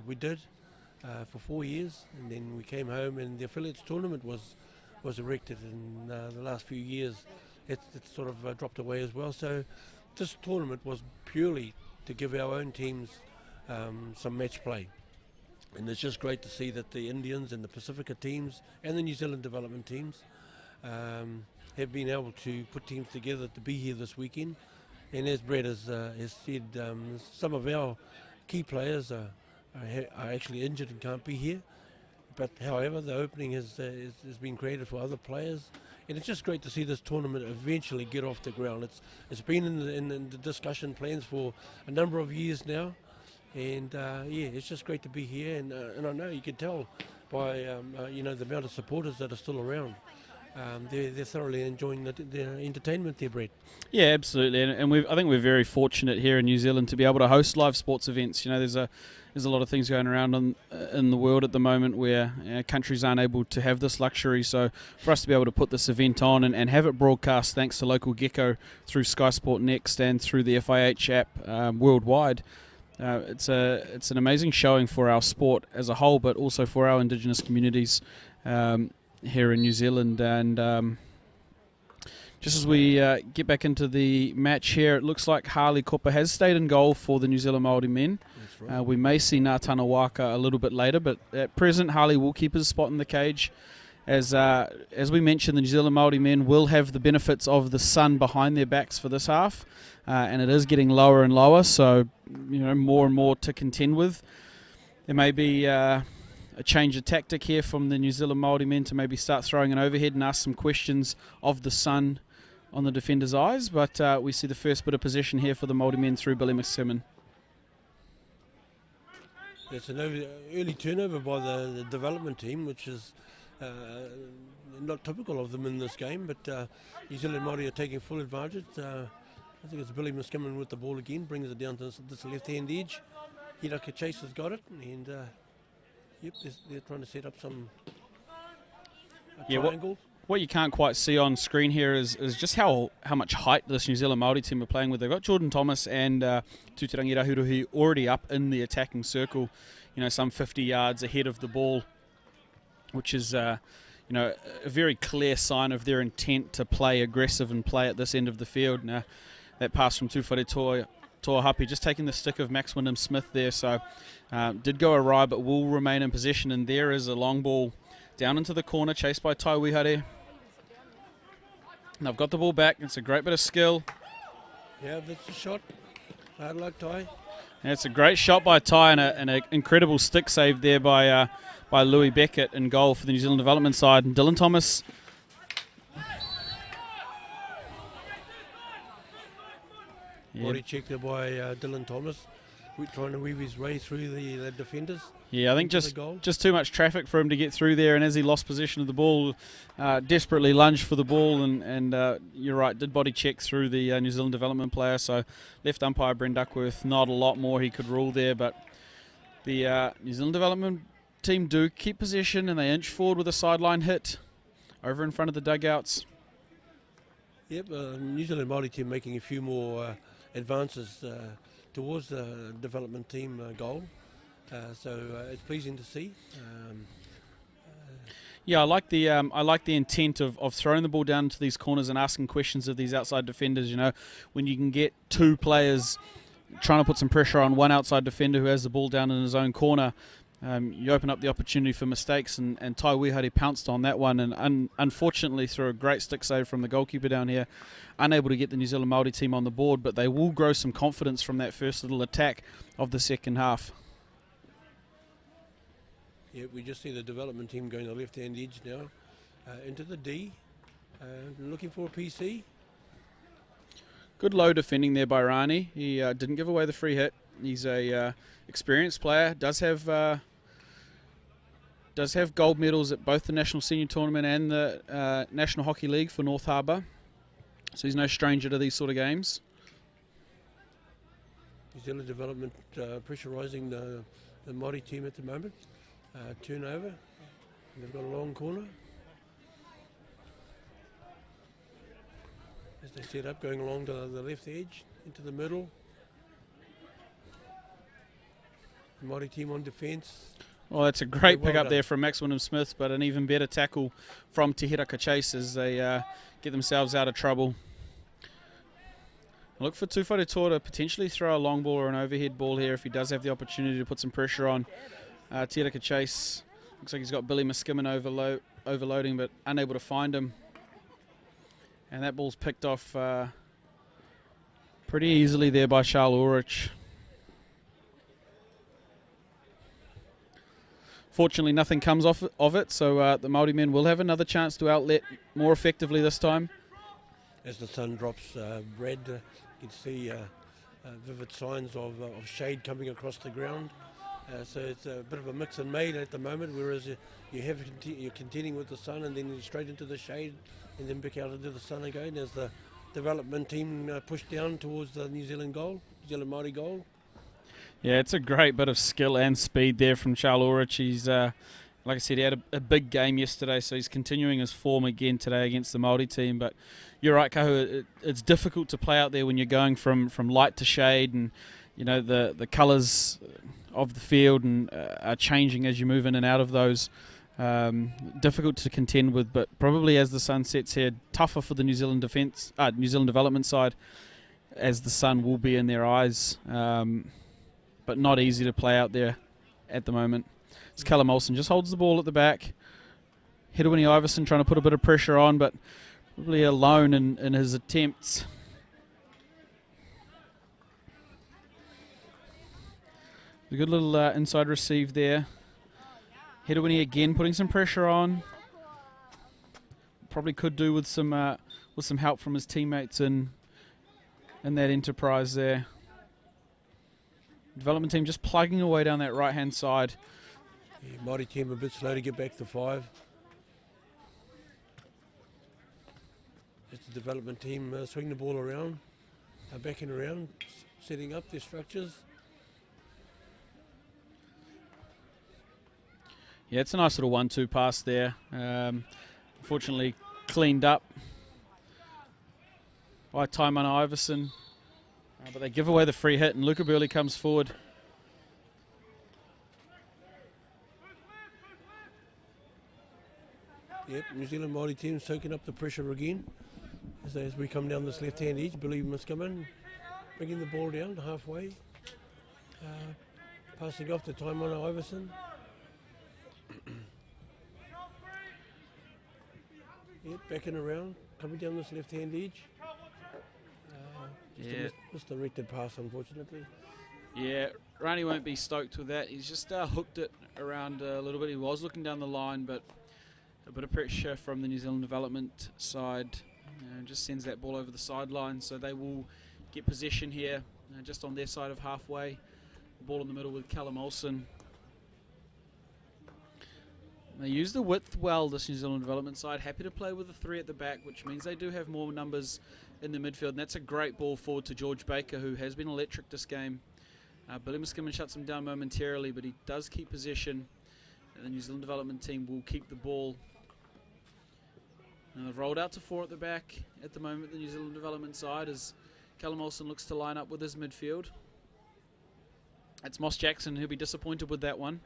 we did for 4 years. And then we came home and the affiliates tournament was erected in the last few years. It's sort of dropped away as well. So this tournament was purely to give our own teams some match play. And it's just great to see that the Indians and the Pacifica teams and the New Zealand development teams have been able to put teams together to be here this weekend. And as Brett has said, some of our key players are actually injured and can't be here. But however, the opening has been created for other players, and it's just great to see this tournament eventually get off the ground. It's been in the discussion plans for a number of years now, and it's just great to be here. And I know you can tell by the amount of supporters that are still around. They're thoroughly enjoying the entertainment there, Brett. Yeah, absolutely, and I think we're very fortunate here in New Zealand to be able to host live sports events. There's a lot of things going around in the world at the moment where countries aren't able to have this luxury. So for us to be able to put this event on and have it broadcast thanks to local Gecko through SkySportnext and through the FIH app worldwide, it's an amazing showing for our sport as a whole, but also for our Indigenous communities here in New Zealand, and Just as we get back into the match here, it looks like Harley Kopa has stayed in goal for the New Zealand Maori men. That's right. We may see Ngātana Waka a little bit later, but at present Harley will keep his spot in the cage. As we mentioned, the New Zealand Maori men will have the benefits of the sun behind their backs for this half, and it is getting lower and lower, so more and more to contend with. There may be a change of tactic here from the New Zealand Maori men to maybe start throwing an overhead and ask some questions of the sun on the defender's eyes, but we see the first bit of possession here for the Maori men through Billy McSimmon. It's an early turnover by the development team, which is not typical of them in this game, but New Zealand Māori are taking full advantage. I think it's Billy McSimmon with the ball again, brings it down to this left-hand edge. Hiraka Chase has got it, and they're trying to set up some triangle. What you can't quite see on screen here is just how much height this New Zealand Māori team are playing with. They've got Jordan Thomas and Tuterangi Rahuruhi already up in the attacking circle, some 50 yards ahead of the ball, which is a very clear sign of their intent to play aggressive and play at this end of the field. Now, that pass from Tūwhare Toahapi, just taking the stick of Max Wyndham-Smith there, so did go awry but will remain in possession, and there is a long ball down into the corner, chased by Tai Wihare. And I've got the ball back. It's a great bit of skill. Yeah, that's a shot. I like Tai. And it's a great shot by Tai and an incredible stick save there by Louis Beckett in goal for the New Zealand development side. And Dylan Thomas. Body check there by Dylan Thomas, trying to weave his way through the defenders. Yeah, I think just too much traffic for him to get through there, and as he lost possession of the ball, desperately lunged for the ball, and you're right, did body check through the New Zealand development player, so left umpire Bren Duckworth, not a lot more he could rule there, but the New Zealand development team do keep possession, and they inch forward with a sideline hit over in front of the dugouts. Yep, New Zealand Māori team making a few more advances towards the development team goal. So it's pleasing to see. Yeah, I like the intent of throwing the ball down into these corners and asking questions of these outside defenders. When you can get two players trying to put some pressure on one outside defender who has the ball down in his own corner, you open up the opportunity for mistakes, and Tai Wihare pounced on that one, and unfortunately through a great stick save from the goalkeeper down here, unable to get the New Zealand Māori team on the board, but they will grow some confidence from that first little attack of the second half. Yeah, we just see the development team going to the left-hand edge now, into the D, looking for a PC. Good low defending there by Rani. He didn't give away the free hit. He's a experienced player. Does have gold medals at both the National Senior Tournament and the National Hockey League for North Harbour. So he's no stranger to these sort of games. New Zealand development pressurising the Māori team at the moment. Turnover. They've got a long corner. As they set up, going along to the left edge, into the middle. The Māori team on defence. Well, that's a great Well pick up done. there from Max Wyndham-Smith, but an even better tackle from Te Hiraka Chase as they get themselves out of trouble. Look for Tūwhare Toa to potentially throw a long ball or an overhead ball here if he does have the opportunity to put some pressure on. Te Hiraka Chase, looks like he's got Billy McSimmon overloading, but unable to find him. And that ball's picked off pretty easily there by Charles Ulrich. Fortunately, nothing comes of it, so the Māori men will have another chance to outlet more effectively this time. As the sun drops, Brad, you can see vivid signs of shade coming across the ground. So it's a bit of a mix and made at the moment, whereas you're contending with the sun and then straight into the shade and then back out into the sun again as the development team push down towards the New Zealand Māori goal. Yeah, it's a great bit of skill and speed there from Charles Ulrich. He's, like I said, he had a big game yesterday, so he's continuing his form again today against the Māori team. But you're right, Kahu, it's difficult to play out there when you're going from light to shade, and the colours of the field and are changing as you move in and out of those. Difficult to contend with, but probably as the sun sets here, tougher for the New Zealand New Zealand development side, as the sun will be in their eyes, but not easy to play out there at the moment. It's Callum Olsen just holds the ball at the back. Hedewini Iverson trying to put a bit of pressure on, but probably alone in his attempts. A good little inside receive there. Hedewini again putting some pressure on. Probably could do with some help from his teammates in that enterprise there. Development team just plugging away down that right-hand side. Yeah, Maori Tane a bit slow to get back to 5. Just the development team swing the ball around, backing around, setting up their structures. Yeah, it's a nice little 1-2 pass there. Unfortunately, cleaned up by Taimana Iverson. But they give away the free hit, and Luca Burley comes forward. Yep, New Zealand Maori team soaking up the pressure again. As we come down this left-hand edge, Billy must come in, bringing the ball down to halfway. Passing off to Taimana Iverson. Yep, backing around, coming down this left-hand edge. Just a misdirected pass, unfortunately. Yeah, Rani won't be stoked with that. He's just hooked it around a little bit. He was looking down the line, but a bit of pressure from the New Zealand development side just sends that ball over the sideline. So they will get possession here, just on their side of halfway. The ball in the middle with Callum Olsen. They use the width well, this New Zealand development side. Happy to play with the 3 at the back, which means they do have more numbers in the midfield. And that's a great ball forward to George Baker, who has been electric this game. Billy Muskimen shuts him down momentarily, but he does keep possession. And the New Zealand development team will keep the ball. And they've rolled out to 4 at the back at the moment, the New Zealand development side, as Callum Olsen looks to line up with his midfield. It's Moss Jackson, who'll be disappointed with that one.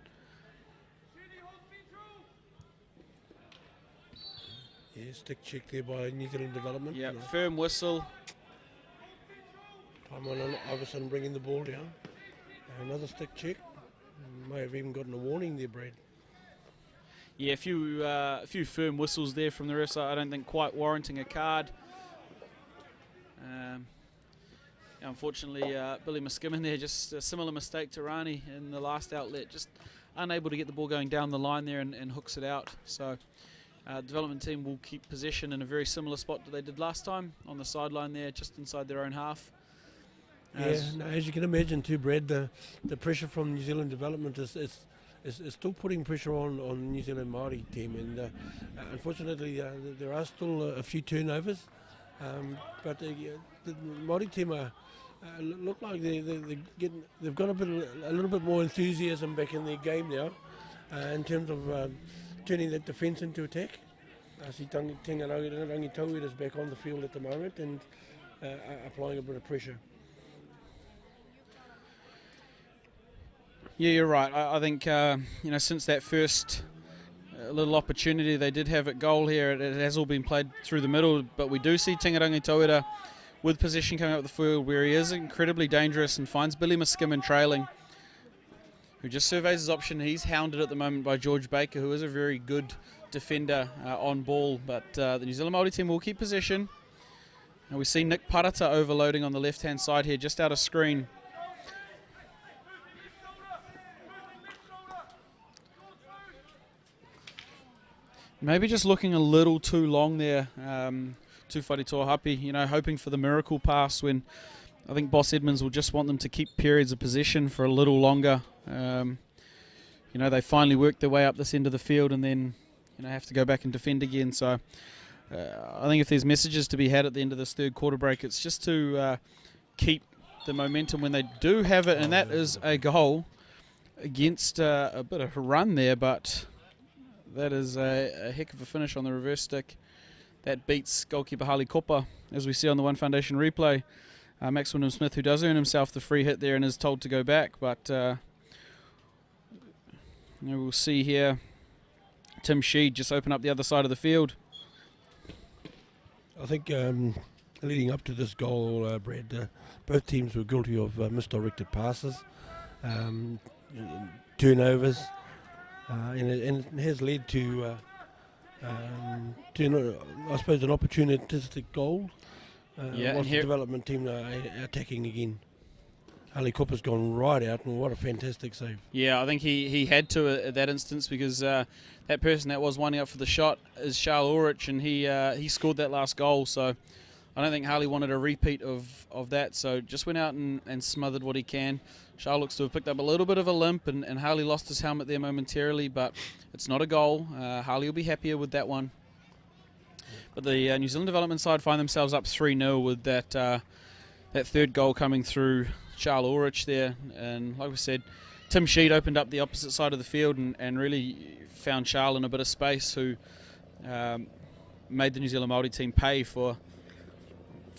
Yeah, stick check there by New Zealand development. Yeah, firm whistle. Taimana Iverson bringing the ball down. Another stick check. May have even gotten a warning there, Brad. Yeah, a few firm whistles there from the refs. I don't think quite warranting a card. Unfortunately, Billy Muskimen there, just a similar mistake to Rani in the last outlet. Just unable to get the ball going down the line there and hooks it out. So development team will keep possession in a very similar spot that they did last time, on the sideline there, just inside their own half. As you can imagine too, Brad, the pressure from New Zealand development is still putting pressure on New Zealand Maori team, and unfortunately there are still a few turnovers, but the Maori team look like they've got a little bit more enthusiasm back in their game now, in terms of turning that defence into attack. I see Tangarangi Tauira is back on the field at the moment and applying a bit of pressure. Yeah, you're right. I think since that first little opportunity they did have at goal here, it has all been played through the middle. But we do see Tangarangi Tauira with possession coming up the field, where he is incredibly dangerous and finds Billy Muskimen trailing, who just surveys his option. He's hounded at the moment by George Baker, who is a very good defender on ball. But the New Zealand Maori team will keep possession. And we see Nick Parata overloading on the left-hand side here, just out of screen. Maybe just looking a little too long there, to Wharitoa Hapi, hoping for the miracle pass, when I think Boss Edmonds will just want them to keep periods of possession for a little longer. They finally work their way up this end of the field and then have to go back and defend again. So I think if there's messages to be had at the end of this third quarter break, it's just to keep the momentum when they do have it, and that is a goal against a bit of a run there, but that is a heck of a finish on the reverse stick. That beats goalkeeper Harley Kopa, as we see on the One Foundation replay. Max Wyndham-Smith, who does earn himself the free hit there and is told to go back, but we'll see here. Tim Sheed just open up the other side of the field. I think leading up to this goal, Brad, both teams were guilty of misdirected passes, turnovers, and it has led to I suppose, an opportunistic goal. Whilst the development team are attacking again. Ali Cooper's gone right out, and what a fantastic save. Yeah, I think he had to at that instance, because that person that was winding up for the shot is Charles Ulrich, and he scored that last goal. So I don't think Harley wanted a repeat of that, so just went out and smothered what he can. Charles looks to have picked up a little bit of a limp, and Harley lost his helmet there momentarily, but it's not a goal. Harley will be happier with that one. But the New Zealand development side find themselves up 3-0 with that third goal coming through Charles Ulrich there. And like we said, Tim Sheed opened up the opposite side of the field and really found Charles in a bit of space, who made the New Zealand Maori team pay for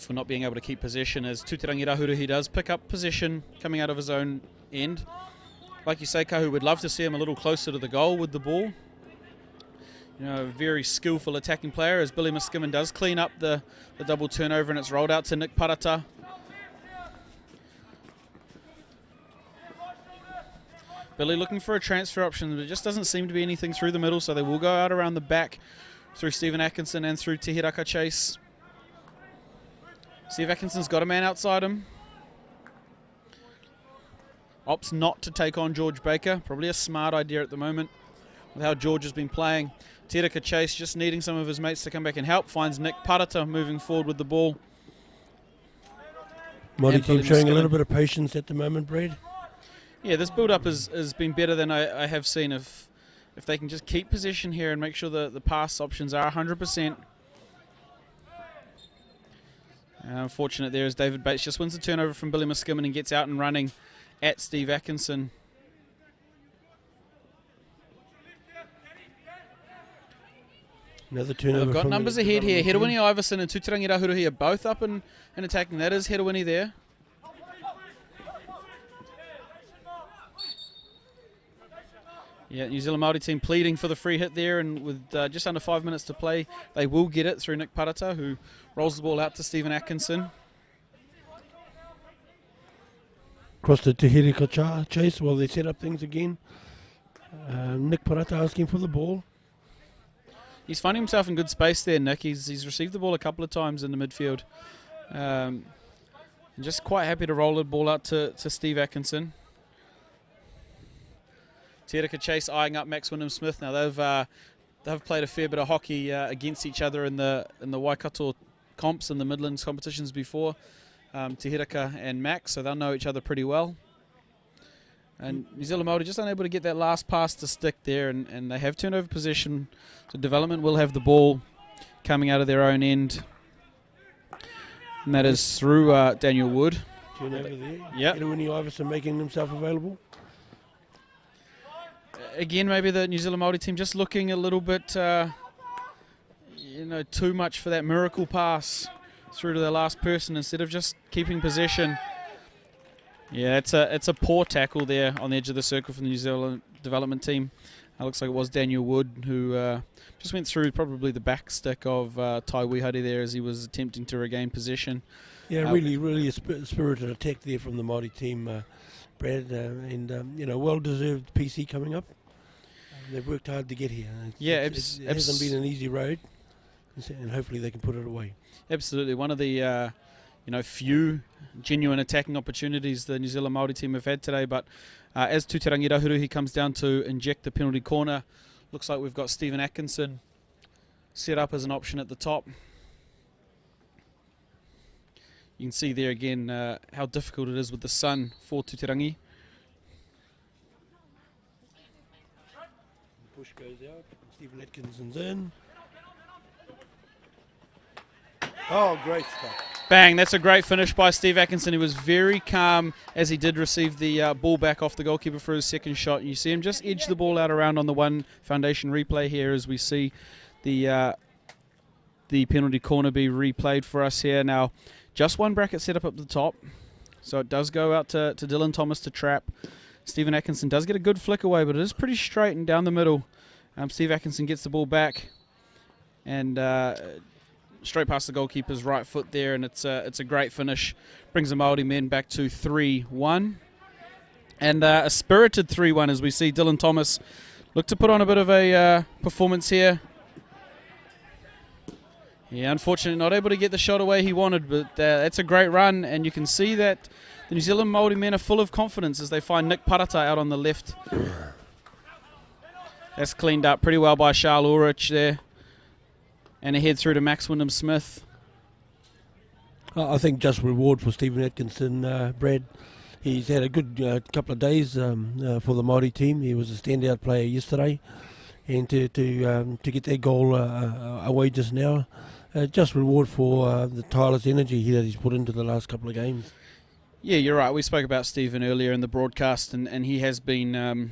not being able to keep possession, as Tūtirangi Rahuru does pick up possession coming out of his own end. Like you say, Kahu, would love to see him a little closer to the goal with the ball. You know, a very skillful attacking player, as Billy Miskimen does clean up the double turnover, and it's rolled out to Nick Parata. Billy looking for a transfer option, but it just doesn't seem to be anything through the middle, so they will go out around the back through Stephen Atkinson and through Te Hiraka Chase. Steve Atkinson's got a man outside him. Opts not to take on George Baker. Probably a smart idea at the moment with how George has been playing. Te Hiraka Chase just needing some of his mates to come back and help. Finds Nick Parata moving forward with the ball. Māori team showing a little bit of patience at the moment, Brad. Yeah, this build-up has been better than I have seen. If they can just keep possession here and make sure the pass options are 100%. Unfortunate there as David Bates just wins the turnover from Billy Miskimen and gets out and running at Steve Atkinson. Another turnover. They've got numbers ahead here. Hedewini Iverson and Tūtirangi Rahuru are both up and attacking. That is Hedewini there. Yeah, New Zealand Māori team pleading for the free hit there, and with just under 5 minutes to play, they will get it through Nick Parata, who rolls the ball out to Stephen Atkinson. Across to Te Hiraka Chase while they set up things again. Nick Parata asking for the ball. He's finding himself in good space there, Nick. He's received the ball a couple of times in the midfield. And just quite happy to roll the ball out to Steve Atkinson. Te Hiraka Chase eyeing up Max Wyndham-Smith. Now they've played a fair bit of hockey against each other in the Waikato comps and the Midlands competitions before. Te Hiraka and Max, so they'll know each other pretty well. And New Zealand Māori just unable to get that last pass to stick there, and they have turned over possession. So development will have the ball coming out of their own end. And that is through Daniel Wood. Turnover there. Yep. Hedewini Iverson making himself available. Again, maybe the New Zealand Māori team just looking a little bit, too much for that miracle pass through to the last person instead of just keeping possession. Yeah, it's a poor tackle there on the edge of the circle from the New Zealand development team. It looks like it was Daniel Wood who just went through probably the back stick of Tai Wihari there as he was attempting to regain possession. Yeah, really a spirited attack there from the Māori team, Brad, and well-deserved PC coming up. They've worked hard to get here. It hasn't been an easy road, and hopefully they can put it away. Absolutely, one of the few genuine attacking opportunities the New Zealand Māori team have had today. But as Tūtirangi Rahuru, he comes down to inject the penalty corner. Looks like we've got Stephen Atkinson set up as an option at the top. You can see there again how difficult it is with the sun for Tūtirangi. Push goes out. Stephen Atkinson's in. Oh, great stuff. Bang, that's a great finish by Steve Atkinson. He was very calm as he did receive the ball back off the goalkeeper for his second shot. And you see him just edge the ball out around on the One Foundation replay here as we see the penalty corner be replayed for us here. Now, just one bracket set up at the top. So it does go out to Dylan Thomas to trap. Stephen Atkinson does get a good flick away, but it is pretty straight and down the middle. Steve Atkinson gets the ball back, and straight past the goalkeeper's right foot there, and it's a great finish. Brings the Maori men back to 3-1. And a spirited 3-1 as we see Dylan Thomas look to put on a bit of a performance here. Yeah, unfortunately not able to get the shot away he wanted, but that's a great run, and you can see that the New Zealand Māori men are full of confidence as they find Nick Parata out on the left. That's cleaned up pretty well by Charles Ulrich there. And a head through to Max Wyndham-Smith. I think just reward for Stephen Atkinson, Brad. He's had a good couple of days for the Māori team. He was a standout player yesterday. And to get that goal away just now, just reward for the tireless energy that he's put into the last couple of games. Yeah, you're right. We spoke about Stephen earlier in the broadcast, and he has been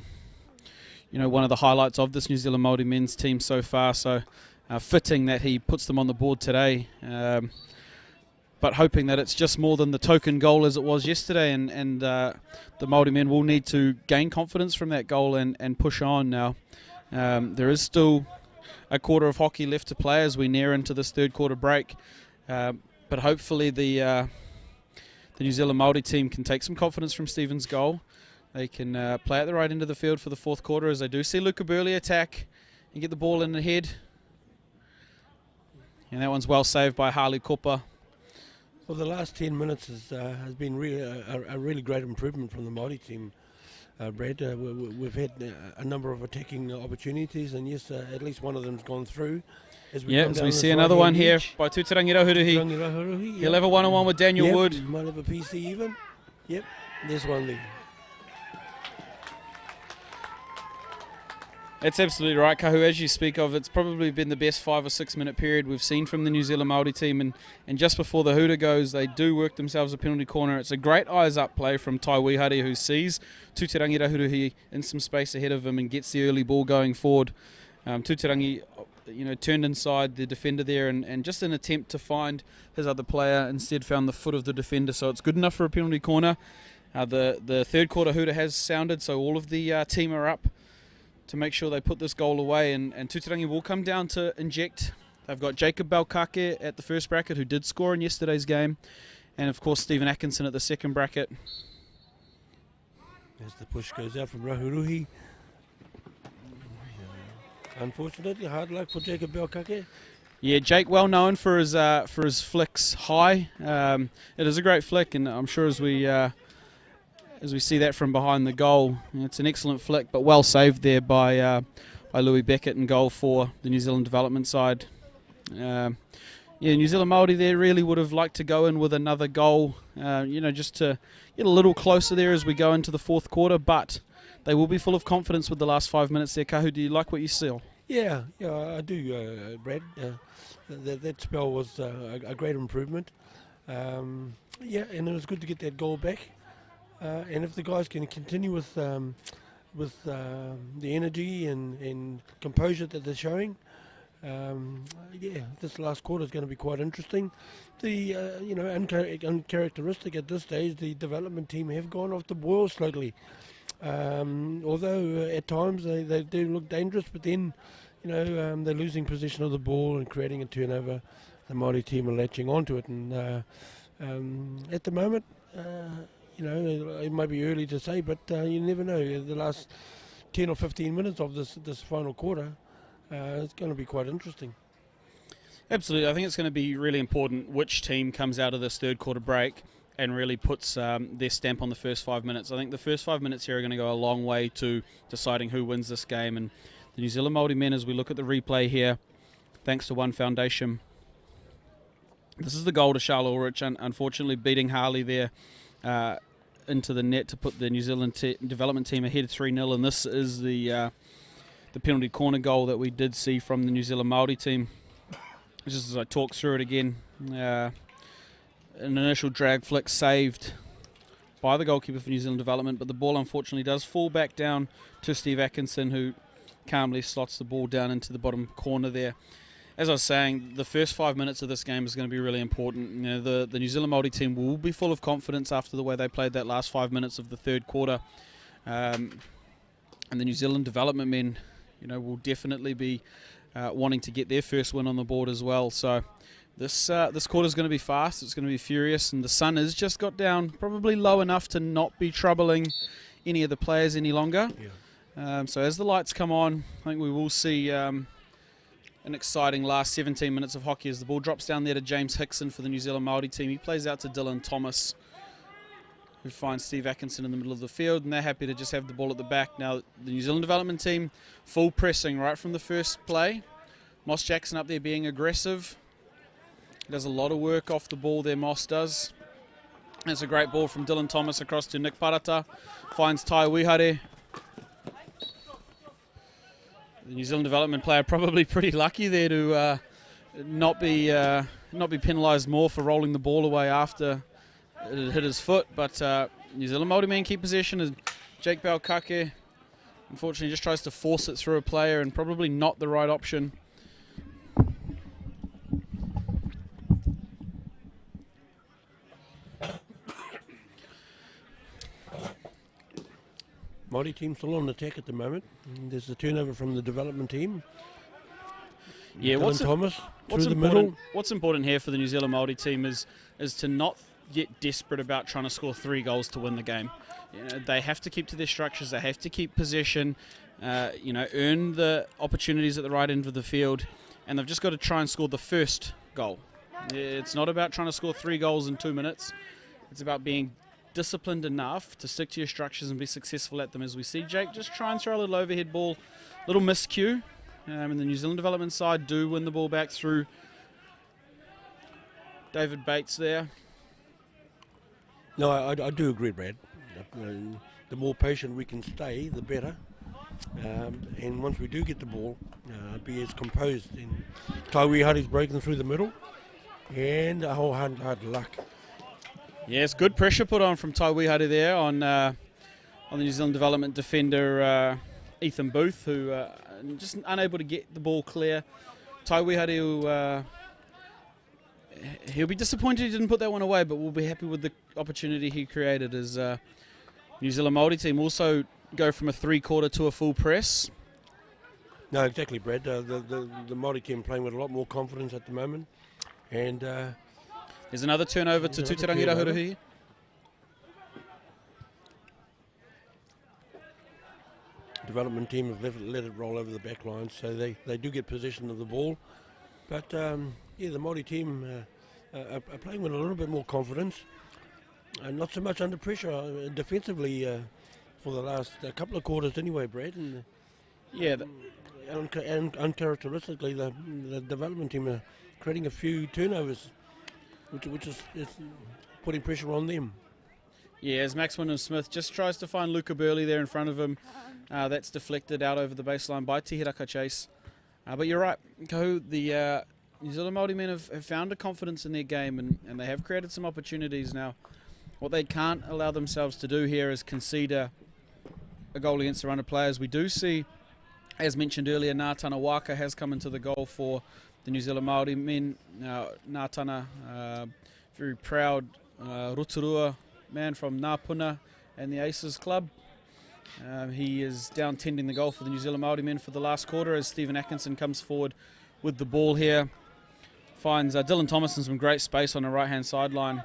one of the highlights of this New Zealand Māori men's team so far. So fitting that he puts them on the board today. But hoping that it's just more than the token goal as it was yesterday, and the Māori men will need to gain confidence from that goal and push on now. There is still a quarter of hockey left to play as we near into this third quarter break, but hopefully the New Zealand Māori team can take some confidence from Stephen's goal. They can play at the right end of the field for the fourth quarter as they do see Luca Burley attack and get the ball in the head. And that one's well saved by Harley Cooper. Well, the last 10 minutes has been really a really great improvement from the Māori team, Brad. We've had a number of attacking opportunities, and yes, at least one of them's gone through. As we see another one here by Tuterangi Rauhuruhi. He'll have a one-on-one with Daniel Wood. Might have a PC even. Yep, there's one there. That's absolutely right, Kahu. As you speak of, it's probably been the best 5 or 6 minute period we've seen from the New Zealand Māori team, and just before the hooter goes, they do work themselves a penalty corner. It's a great eyes-up play from Tai Wihare, who sees Tuterangi Rauhuruhi in some space ahead of him and gets the early ball going forward. Tuterangi, turned inside the defender there and just an attempt to find his other player, instead found the foot of the defender, so it's good enough for a penalty corner. The third quarter hooter has sounded, so all of the team are up to make sure they put this goal away, and Tuterangi will come down to inject. They've got Jacob Belkake at the first bracket, who did score in yesterday's game, and of course Stephen Atkinson at the second bracket. As the push goes out from Rauhuruhi. Unfortunately, hard luck for Jacob Belkake. Yeah, Jake, well known for his flicks high. It is a great flick, and I'm sure as we see that from behind the goal, it's an excellent flick, but well saved there by Louis Beckett in goal for the New Zealand development side. New Zealand Māori there really would have liked to go in with another goal, just to get a little closer there as we go into the fourth quarter, but they will be full of confidence with the last 5 minutes there. Kahu, do you like what you see? Yeah, I do, Brad. That spell was a great improvement. And it was good to get that goal back. And if the guys can continue with the energy and composure that they're showing, this last quarter is going to be quite interesting. The uncharacteristic at this stage, the development team have gone off the boil slightly. Although at times they do look dangerous, but then they're losing possession of the ball and creating a turnover. The Māori team are latching onto it, and at the moment. It might be early to say, but you never know. The last 10 or 15 minutes of this final quarter, it's going to be quite interesting. Absolutely. I think it's going to be really important which team comes out of this third quarter break and really puts their stamp on the first 5 minutes. I think the first 5 minutes here are going to go a long way to deciding who wins this game. And the New Zealand Māori men, as we look at the replay here, thanks to One Foundation, this is the goal to Charles Ulrich, unfortunately beating Harley there into the net to put the New Zealand development team ahead 3-0, and this is the penalty corner goal that we did see from the New Zealand Māori team. Just as I talk through it again, an initial drag flick saved by the goalkeeper for New Zealand development, but the ball unfortunately does fall back down to Steve Atkinson, who calmly slots the ball down into the bottom corner there. As I was saying, the first 5 minutes of this game is going to be really important. The New Zealand Māori team will be full of confidence after the way they played that last 5 minutes of the third quarter. And the New Zealand development men, will definitely be wanting to get their first win on the board as well. So this quarter is going to be fast. It's going to be furious, and the sun has just got down probably low enough to not be troubling any of the players any longer. Yeah. So as the lights come on, I think we will see an exciting last 17 minutes of hockey as the ball drops down there to James Hickson for the New Zealand Maori team. He plays out to Dylan Thomas, who finds Steve Atkinson in the middle of the field, and they're happy to just have the ball at the back. Now, the New Zealand development team, full pressing right from the first play. Moss Jackson up there being aggressive. He does a lot of work off the ball there, Moss does. That's a great ball from Dylan Thomas across to Nick Parata. Finds Tai Wihare. The New Zealand development player probably pretty lucky there to not be penalised more for rolling the ball away after it hit his foot. But New Zealand Māori men keep possession, and Jake Balkake unfortunately just tries to force it through a player, and probably not the right option. Māori team still on attack at the moment. There's a turnover from the development team. Yeah, Thomas through the middle. What's important here for the New Zealand Māori team is to not get desperate about trying to score 3 goals to win the game. They have to keep to their structures. They have to keep possession. Earn the opportunities at the right end of the field, and they've just got to try and score the first goal. It's not about trying to score 3 goals in 2 minutes. It's about being disciplined enough to stick to your structures and be successful at them, as we see Jake just try and throw a little overhead ball, little miscue, and the New Zealand development side do win the ball back through David Bates there. No, I do agree, Brad. The more patient we can stay, the better. And once we do get the ball, be as composed. And Taiwi Hari's breaking through the middle, and a whole hard luck. Yes, good pressure put on from Tai Wihare there on the New Zealand development defender Ethan Booth, who just unable to get the ball clear. Tai Wihare, he'll be disappointed he didn't put that one away, but we'll be happy with the opportunity he created as New Zealand Māori team also go from a 3/4 to a full press. No, exactly, Brad. The Māori team playing with a lot more confidence at the moment, and there's another turnover to Tuterangi Rahuruhi. Development team have let it roll over the back line, so they do get possession of the ball. But the Māori team are playing with a little bit more confidence, and not so much under pressure defensively for the last couple of quarters anyway, Brad. And, and uncharacteristically, the development team are creating a few turnovers, which is putting pressure on them. Yeah, as Max Wyndham-Smith just tries to find Luca Burley there in front of him. That's deflected out over the baseline by Tihiraka Chase. But you're right, Kahu, the New Zealand Māori men have found a confidence in their game, and they have created some opportunities now. What they can't allow themselves to do here is concede a goal against the run of players. We do see, as mentioned earlier, Nātana Waka has come into the goal for the New Zealand Māori men. Nātana, very proud Rotorua man from Ngāpuna and the Aces Club. He is down tending the goal for the New Zealand Māori men for the last quarter as Stephen Atkinson comes forward with the ball here. Finds Dylan Thomas in some great space on the right-hand sideline.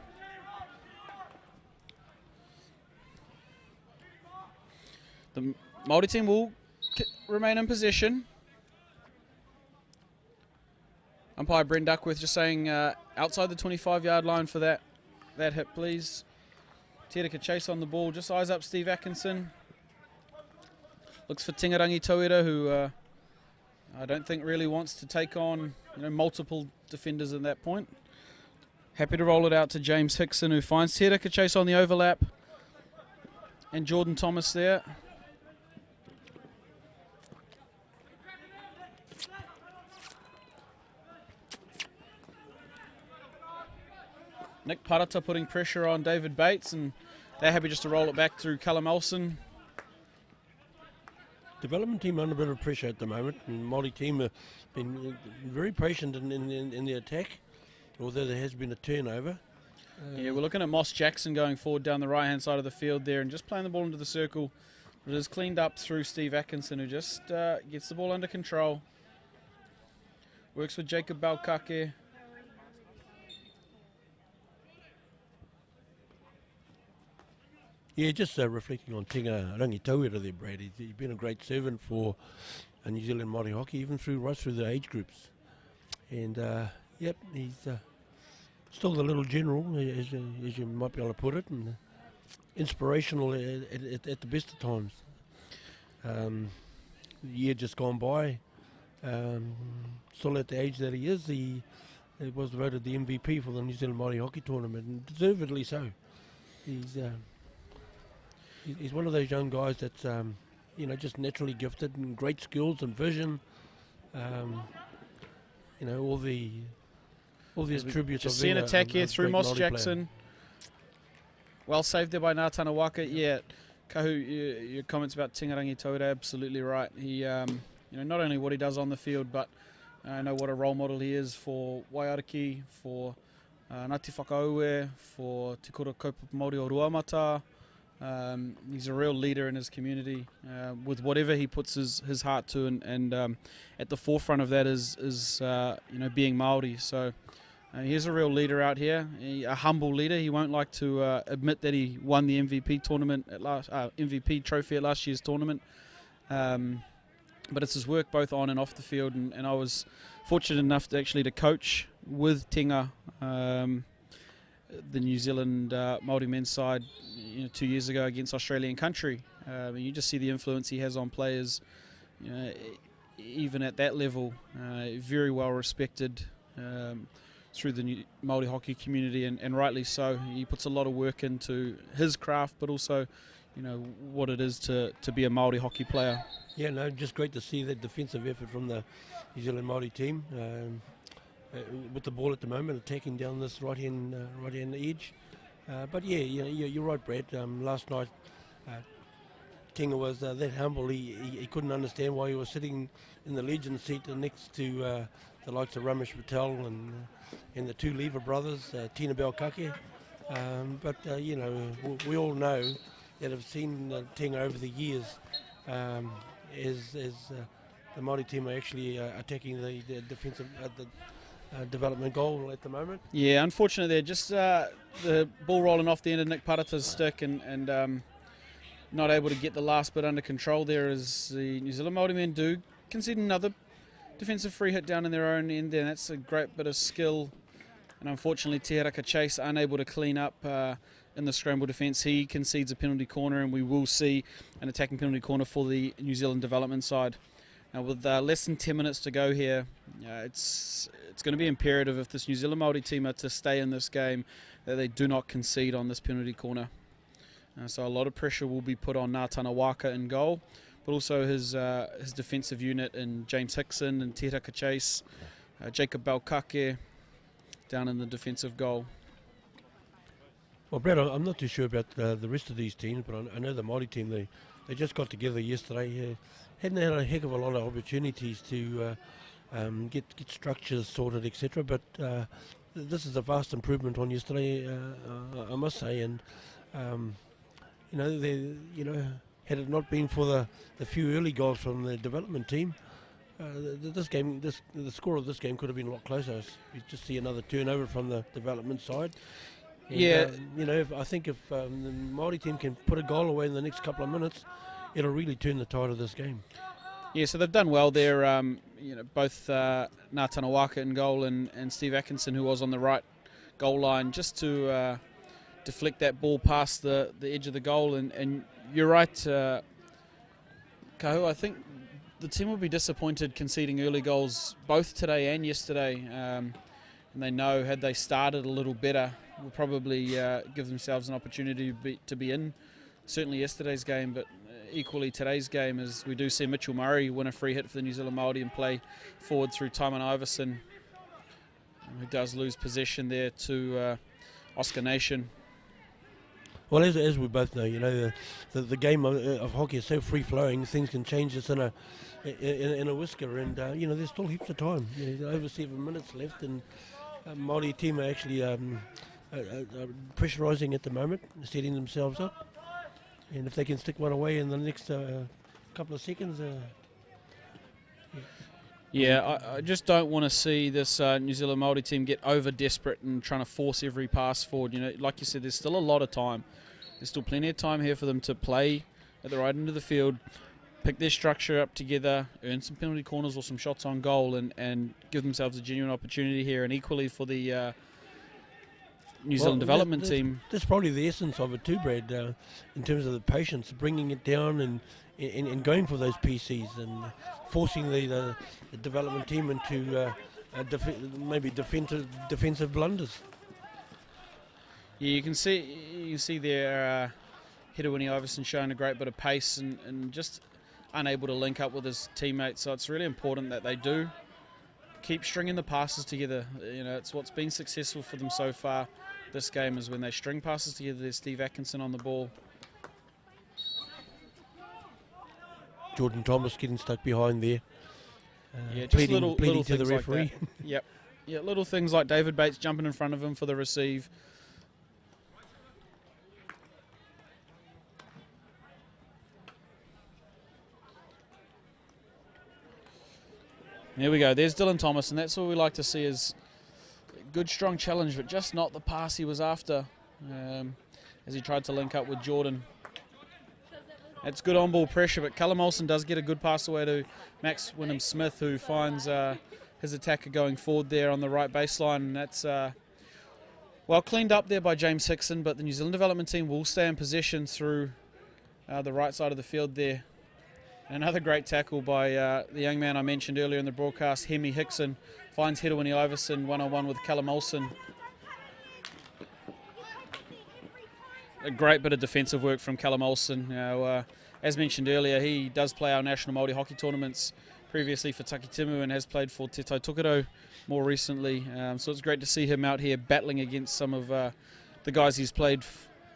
The Māori team will remain in possession. Umpire Brent Duckworth just saying outside the 25-yard line for that hit, please. Tihiraka Chase on the ball, just eyes up Steve Atkinson. Looks for Tingarangi Tauira, who I don't think really wants to take on multiple defenders at that point. Happy to roll it out to James Hickson, who finds Tihiraka Chase on the overlap. And Jordan Thomas there. Nick Parata putting pressure on David Bates, and they're happy just to roll it back through Callum Olsen. Development team under a bit of pressure at the moment. And Māori team have been very patient in the attack, although there has been a turnover. Yeah, we're looking at Moss Jackson going forward down the right-hand side of the field there and just playing the ball into the circle. It is cleaned up through Steve Atkinson, who just gets the ball under control. Works with Jacob Balkake. Yeah, just reflecting on Tinga Rangitauira there, Brad. He's been a great servant for New Zealand Māori hockey, even right through the age groups. And, yep, he's still the little general, as you might be able to put it, and inspirational at the best of times. The year just gone by, still at the age that he is, he was voted the MVP for the New Zealand Māori hockey tournament, and deservedly so. He's one of those young guys that's, just naturally gifted and great skills and vision. All the attributes. Just see an attack here through Moss Jackson. Well saved there by Ngā Tanawaka. Yeah, Kahu, your comments about Tinga Rangitauira, absolutely right. He, not only what he does on the field, but I know what a role model he is for Waiariki, for Ngāti Whakaue, for Te Kura Kaupapa Māori o Ruamata. He's a real leader in his community with whatever he puts his heart to, and at the forefront of that is being Māori. So he's a real leader out here, a humble leader. He won't like to admit that he won the MVP tournament MVP trophy at last year's tournament, but it's his work both on and off the field. And I was fortunate enough to coach with Tinga, the New Zealand Māori men's side 2 years ago against Australian country. You just see the influence he has on players, even at that level. Very well respected through the Māori hockey community, and rightly so. He puts a lot of work into his craft, but also what it is to be a Māori hockey player. Yeah, no, just great to see that defensive effort from the New Zealand Māori team. With the ball at the moment, attacking down this right-hand edge. But yeah, you're right, Brad. Last night, Tinga was that humble. He couldn't understand why he was sitting in the Legion seat next to the likes of Ramesh Patel and the two Lever brothers, Tina Balkake. But we all know that have seen Tinga over the years as the Māori team are actually attacking the defensive development goal at the moment. Yeah, unfortunately they're just the ball rolling off the end of Nick Parata's stick and not able to get the last bit under control there, as the New Zealand Māori men do concede another defensive free hit down in their own end there, and that's a great bit of skill. And unfortunately Te Raka Chase unable to clean up in the scramble defence. He concedes a penalty corner, and we will see an attacking penalty corner for the New Zealand development side. Now, with less than 10 minutes to go here, it's going to be imperative if this New Zealand Māori team are to stay in this game that they do not concede on this penalty corner. So a lot of pressure will be put on Ngā Tanawaka in goal, but also his defensive unit in James Hickson and Te Raka Chase, Jacob Balkake down in the defensive goal. Well, Brad, I'm not too sure about the rest of these teams, but I know the Māori team, they just got together yesterday. Hadn't had a heck of a lot of opportunities to get structures sorted, etc. But this is a vast improvement on yesterday, I must say. And had it not been for the few early goals from the development team, the score of this game could have been a lot closer. You just see another turnover from the development side. And, yeah, I think if the Māori team can put a goal away in the next couple of minutes, it'll really turn the tide of this game. Yeah, so they've done well there. Both Ngā Tanawaka in goal and Steve Atkinson, who was on the right goal line, just to deflect that ball past the edge of the goal. And you're right, Kahu. I think the team will be disappointed conceding early goals both today and yesterday. And they know, had they started a little better, will probably give themselves an opportunity to be in certainly yesterday's game, but equally today's game, as we do see Mitchell Murray win a free hit for the New Zealand Māori and play forward through Taiman Iverson, who does lose possession there to Oscar Nation. Well, as we both know, the game of hockey is so free-flowing, things can change just in a whisker, and there's still heaps of time. Over 7 minutes left, and Māori team are actually pressurising at the moment, setting themselves up. And if they can stick one away in the next couple of seconds, Yeah, I just don't want to see this New Zealand Māori team get over desperate and trying to force every pass forward. You know, like you said, there's still a lot of time. There's still plenty of time here for them to play at the right end of the field, pick their structure up together, earn some penalty corners or some shots on goal, and give themselves a genuine opportunity here. And equally for the New Zealand development team. That's probably the essence of it too, Brad, in terms of the patience, bringing it down and going for those PCs and forcing the development team into maybe defensive blunders. Yeah, you can see there Hiruini Iverson showing a great bit of pace and just unable to link up with his teammates. So it's really important that they do keep stringing the passes together. You know, it's what's been successful for them so far this game is when they string passes together. There's Steve Atkinson on the ball. Jordan Thomas getting stuck behind there. Yeah, just little to things the referee. like that. Yep. Yeah, little things like David Bates jumping in front of him for the receive. There we go. There's Dylan Thomas, and that's what we like to see is a good, strong challenge, but just not the pass he was after as he tried to link up with Jordan. It's good on-ball pressure, but Callum Olsen does get a good pass away to Max Wyndham-Smith, who finds his attacker going forward there on the right baseline, and that's well cleaned up there by James Hickson, but the New Zealand development team will stay in possession through the right side of the field there. Another great tackle by the young man I mentioned earlier in the broadcast, Hemi Hickson, finds Hiruini Iverson one-on-one with Callum Olsen. A great bit of defensive work from Callum Olsen. Now, as mentioned earlier, he does play our national Māori hockey tournaments previously for Takitimu and has played for Te Tai Tokerau more recently. So it's great to see him out here battling against some of the guys he's played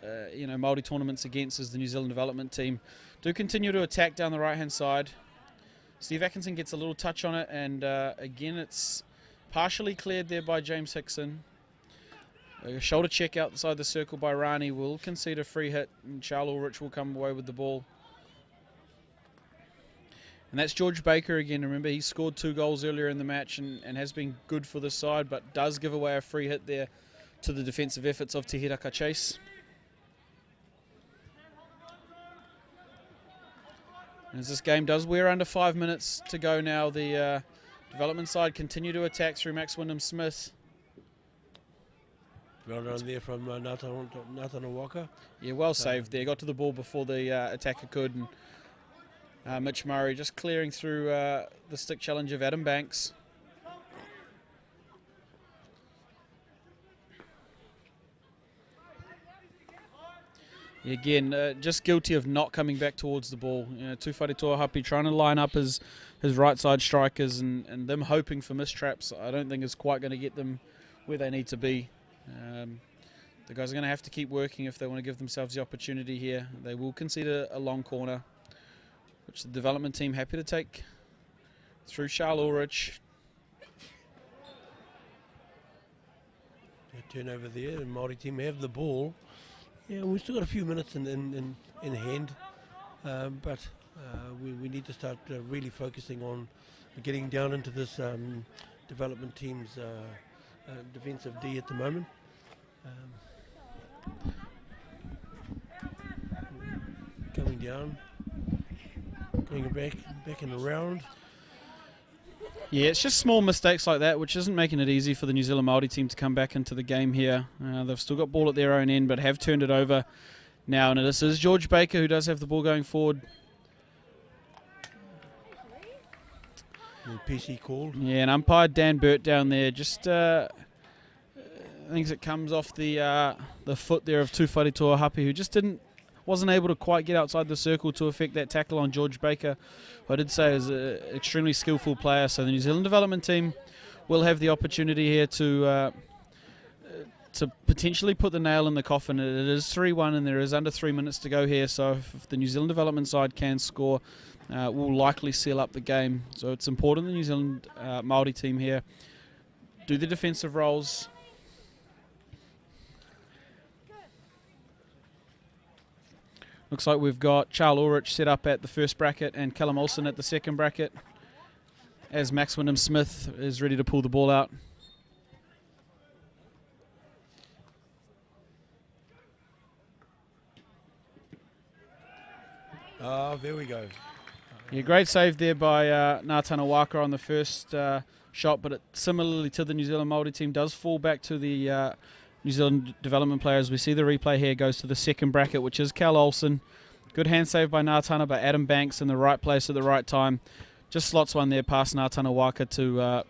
Māori tournaments against as the New Zealand development team. Do continue to attack down the right-hand side. Steve Atkinson gets a little touch on it, and again, it's partially cleared there by James Hickson. A shoulder check outside the circle by Rani will concede a free hit, and Charles Ulrich will come away with the ball. And that's George Baker again. Remember, he scored 2 goals earlier in the match and has been good for the side, but does give away a free hit there to the defensive efforts of Te Hiraka Chase. As this game does wear under 5 minutes to go now, the development side continue to attack through Max Wyndham-Smith. Well done there from Nathan Walker. Yeah, well saved there. Got to the ball before the attacker could. And Mitch Murray just clearing through the stick challenge of Adam Banks. Again, just guilty of not coming back towards the ball. Tufari Toahapi trying to line up his right side strikers and them hoping for mistraps. I don't think is quite going to get them where they need to be. The guys are going to have to keep working if they want to give themselves the opportunity here. They will concede a long corner, which the development team happy to take through Charles Ulrich. Turnover there, and Māori team have the ball. Yeah, we've still got a few minutes in hand, but we need to start really focusing on getting down into this development team's defensive D at the moment. Coming down, going back and around. Yeah, it's just small mistakes like that, which isn't making it easy for the New Zealand Māori team to come back into the game here. They've still got ball at their own end, but have turned it over now. And this is George Baker who does have the ball going forward. PC called. Yeah, and umpire Dan Burt down there just thinks it comes off the foot there of Tufari Toahapi, who wasn't able to quite get outside the circle to effect that tackle on George Baker, who I did say is an extremely skillful player. So the New Zealand development team will have the opportunity here to potentially put the nail in the coffin. It is 3-1 and there is under 3 minutes to go here, so if the New Zealand development side can score, will likely seal up the game. So it's important the New Zealand Māori team here do the defensive roles. Looks like we've got Charles Ulrich set up at the first bracket and Callum Olsen at the second bracket, as Max Wyndham-Smith is ready to pull the ball out. There we go. Yeah, great save there by Ngātana Waka on the first shot, but it, similarly to the New Zealand Māori team, does fall back to the New Zealand development players. We see the replay here goes to the second bracket, which is Cal Olsen. Good hand save by Ngātana, but Adam Banks in the right place at the right time. Just slots one there past Ngātana Waka to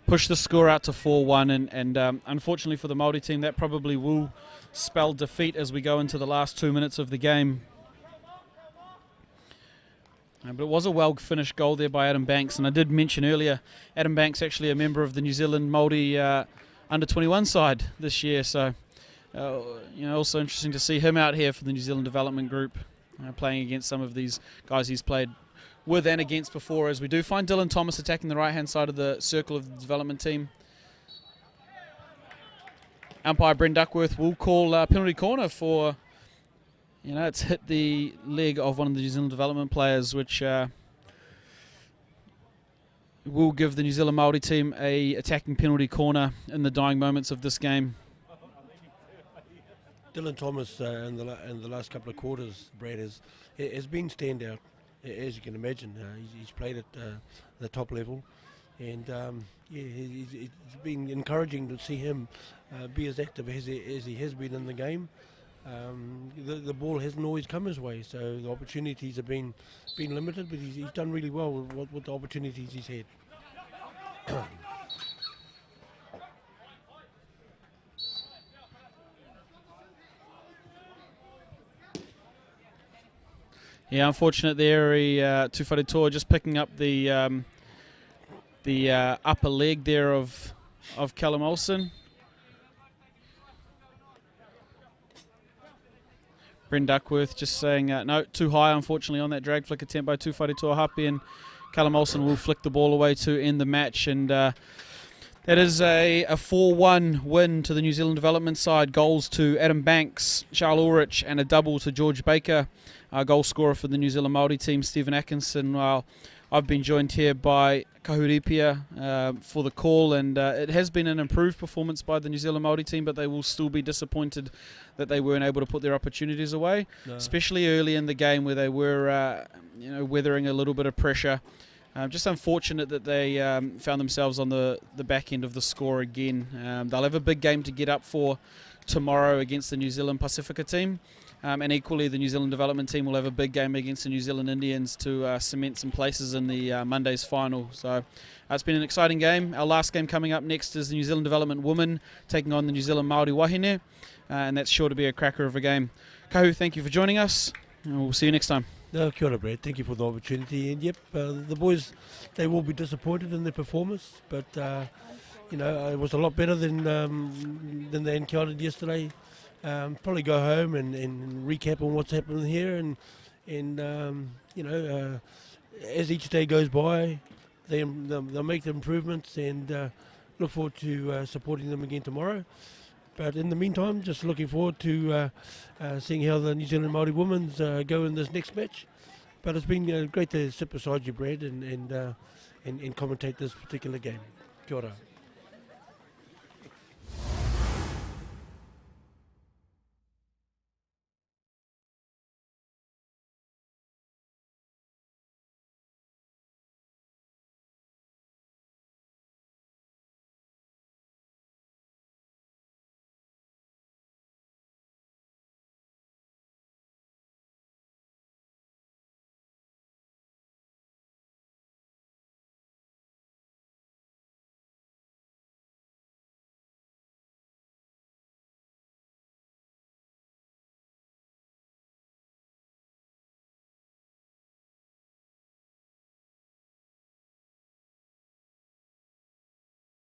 push the score out to 4-1, and unfortunately for the Māori team, that probably will spell defeat as we go into the last 2 minutes of the game. But it was a well-finished goal there by Adam Banks, and I did mention earlier, Adam Banks actually a member of the New Zealand Māori under-21 side this year, so also interesting to see him out here for the New Zealand development group, playing against some of these guys he's played with and against before, as we do find Dylan Thomas attacking the right-hand side of the circle of the development team. Umpire Brent Duckworth will call penalty corner for... it's hit the leg of one of the New Zealand development players, which will give the New Zealand Māori team a attacking penalty corner in the dying moments of this game. Dylan Thomas in the last couple of quarters, Brad, has been standout, as you can imagine. He's played at the top level, and it's been encouraging to see him be as active as he has been in the game. The ball hasn't always come his way, so the opportunities have been limited, but he's done really well with the opportunities he's had. Yeah, unfortunate there. Tufari Toa just picking up the upper leg there of Callum Olsen. Brent Duckworth just saying, no, too high, unfortunately, on that drag flick attempt by Tufari Toahapi, and Callum Olsen will flick the ball away to end the match. And that is a 4-1 win to the New Zealand development side. Goals to Adam Banks, Charles Ulrich, and a double to George Baker. Goal scorer for the New Zealand Māori team, Stephen Atkinson. While I've been joined here by Kahuripia for the call, and it has been an improved performance by the New Zealand Māori team, but they will still be disappointed that they weren't able to put their opportunities away, especially early in the game where they were weathering a little bit of pressure. Just unfortunate that they found themselves on the back end of the score again. They'll have a big game to get up for tomorrow against the New Zealand Pacifica team. And equally, the New Zealand development team will have a big game against the New Zealand Indians to cement some places in the Monday's final. So it's been an exciting game. Our last game coming up next is the New Zealand development women taking on the New Zealand Māori Wahine, and that's sure to be a cracker of a game. Kahu, thank you for joining us, and we'll see you next time. No, kia ora, Brad. Thank you for the opportunity. And yep, the boys, they will be disappointed in their performance, but it was a lot better than they encountered yesterday. Probably go home and recap on what's happening here, and as each day goes by, they'll make the improvements, and look forward to supporting them again tomorrow. But in the meantime, just looking forward to seeing how the New Zealand Māori women's go in this next match. But it's been great to sit beside you, Brad, and commentate this particular game. Kia ora.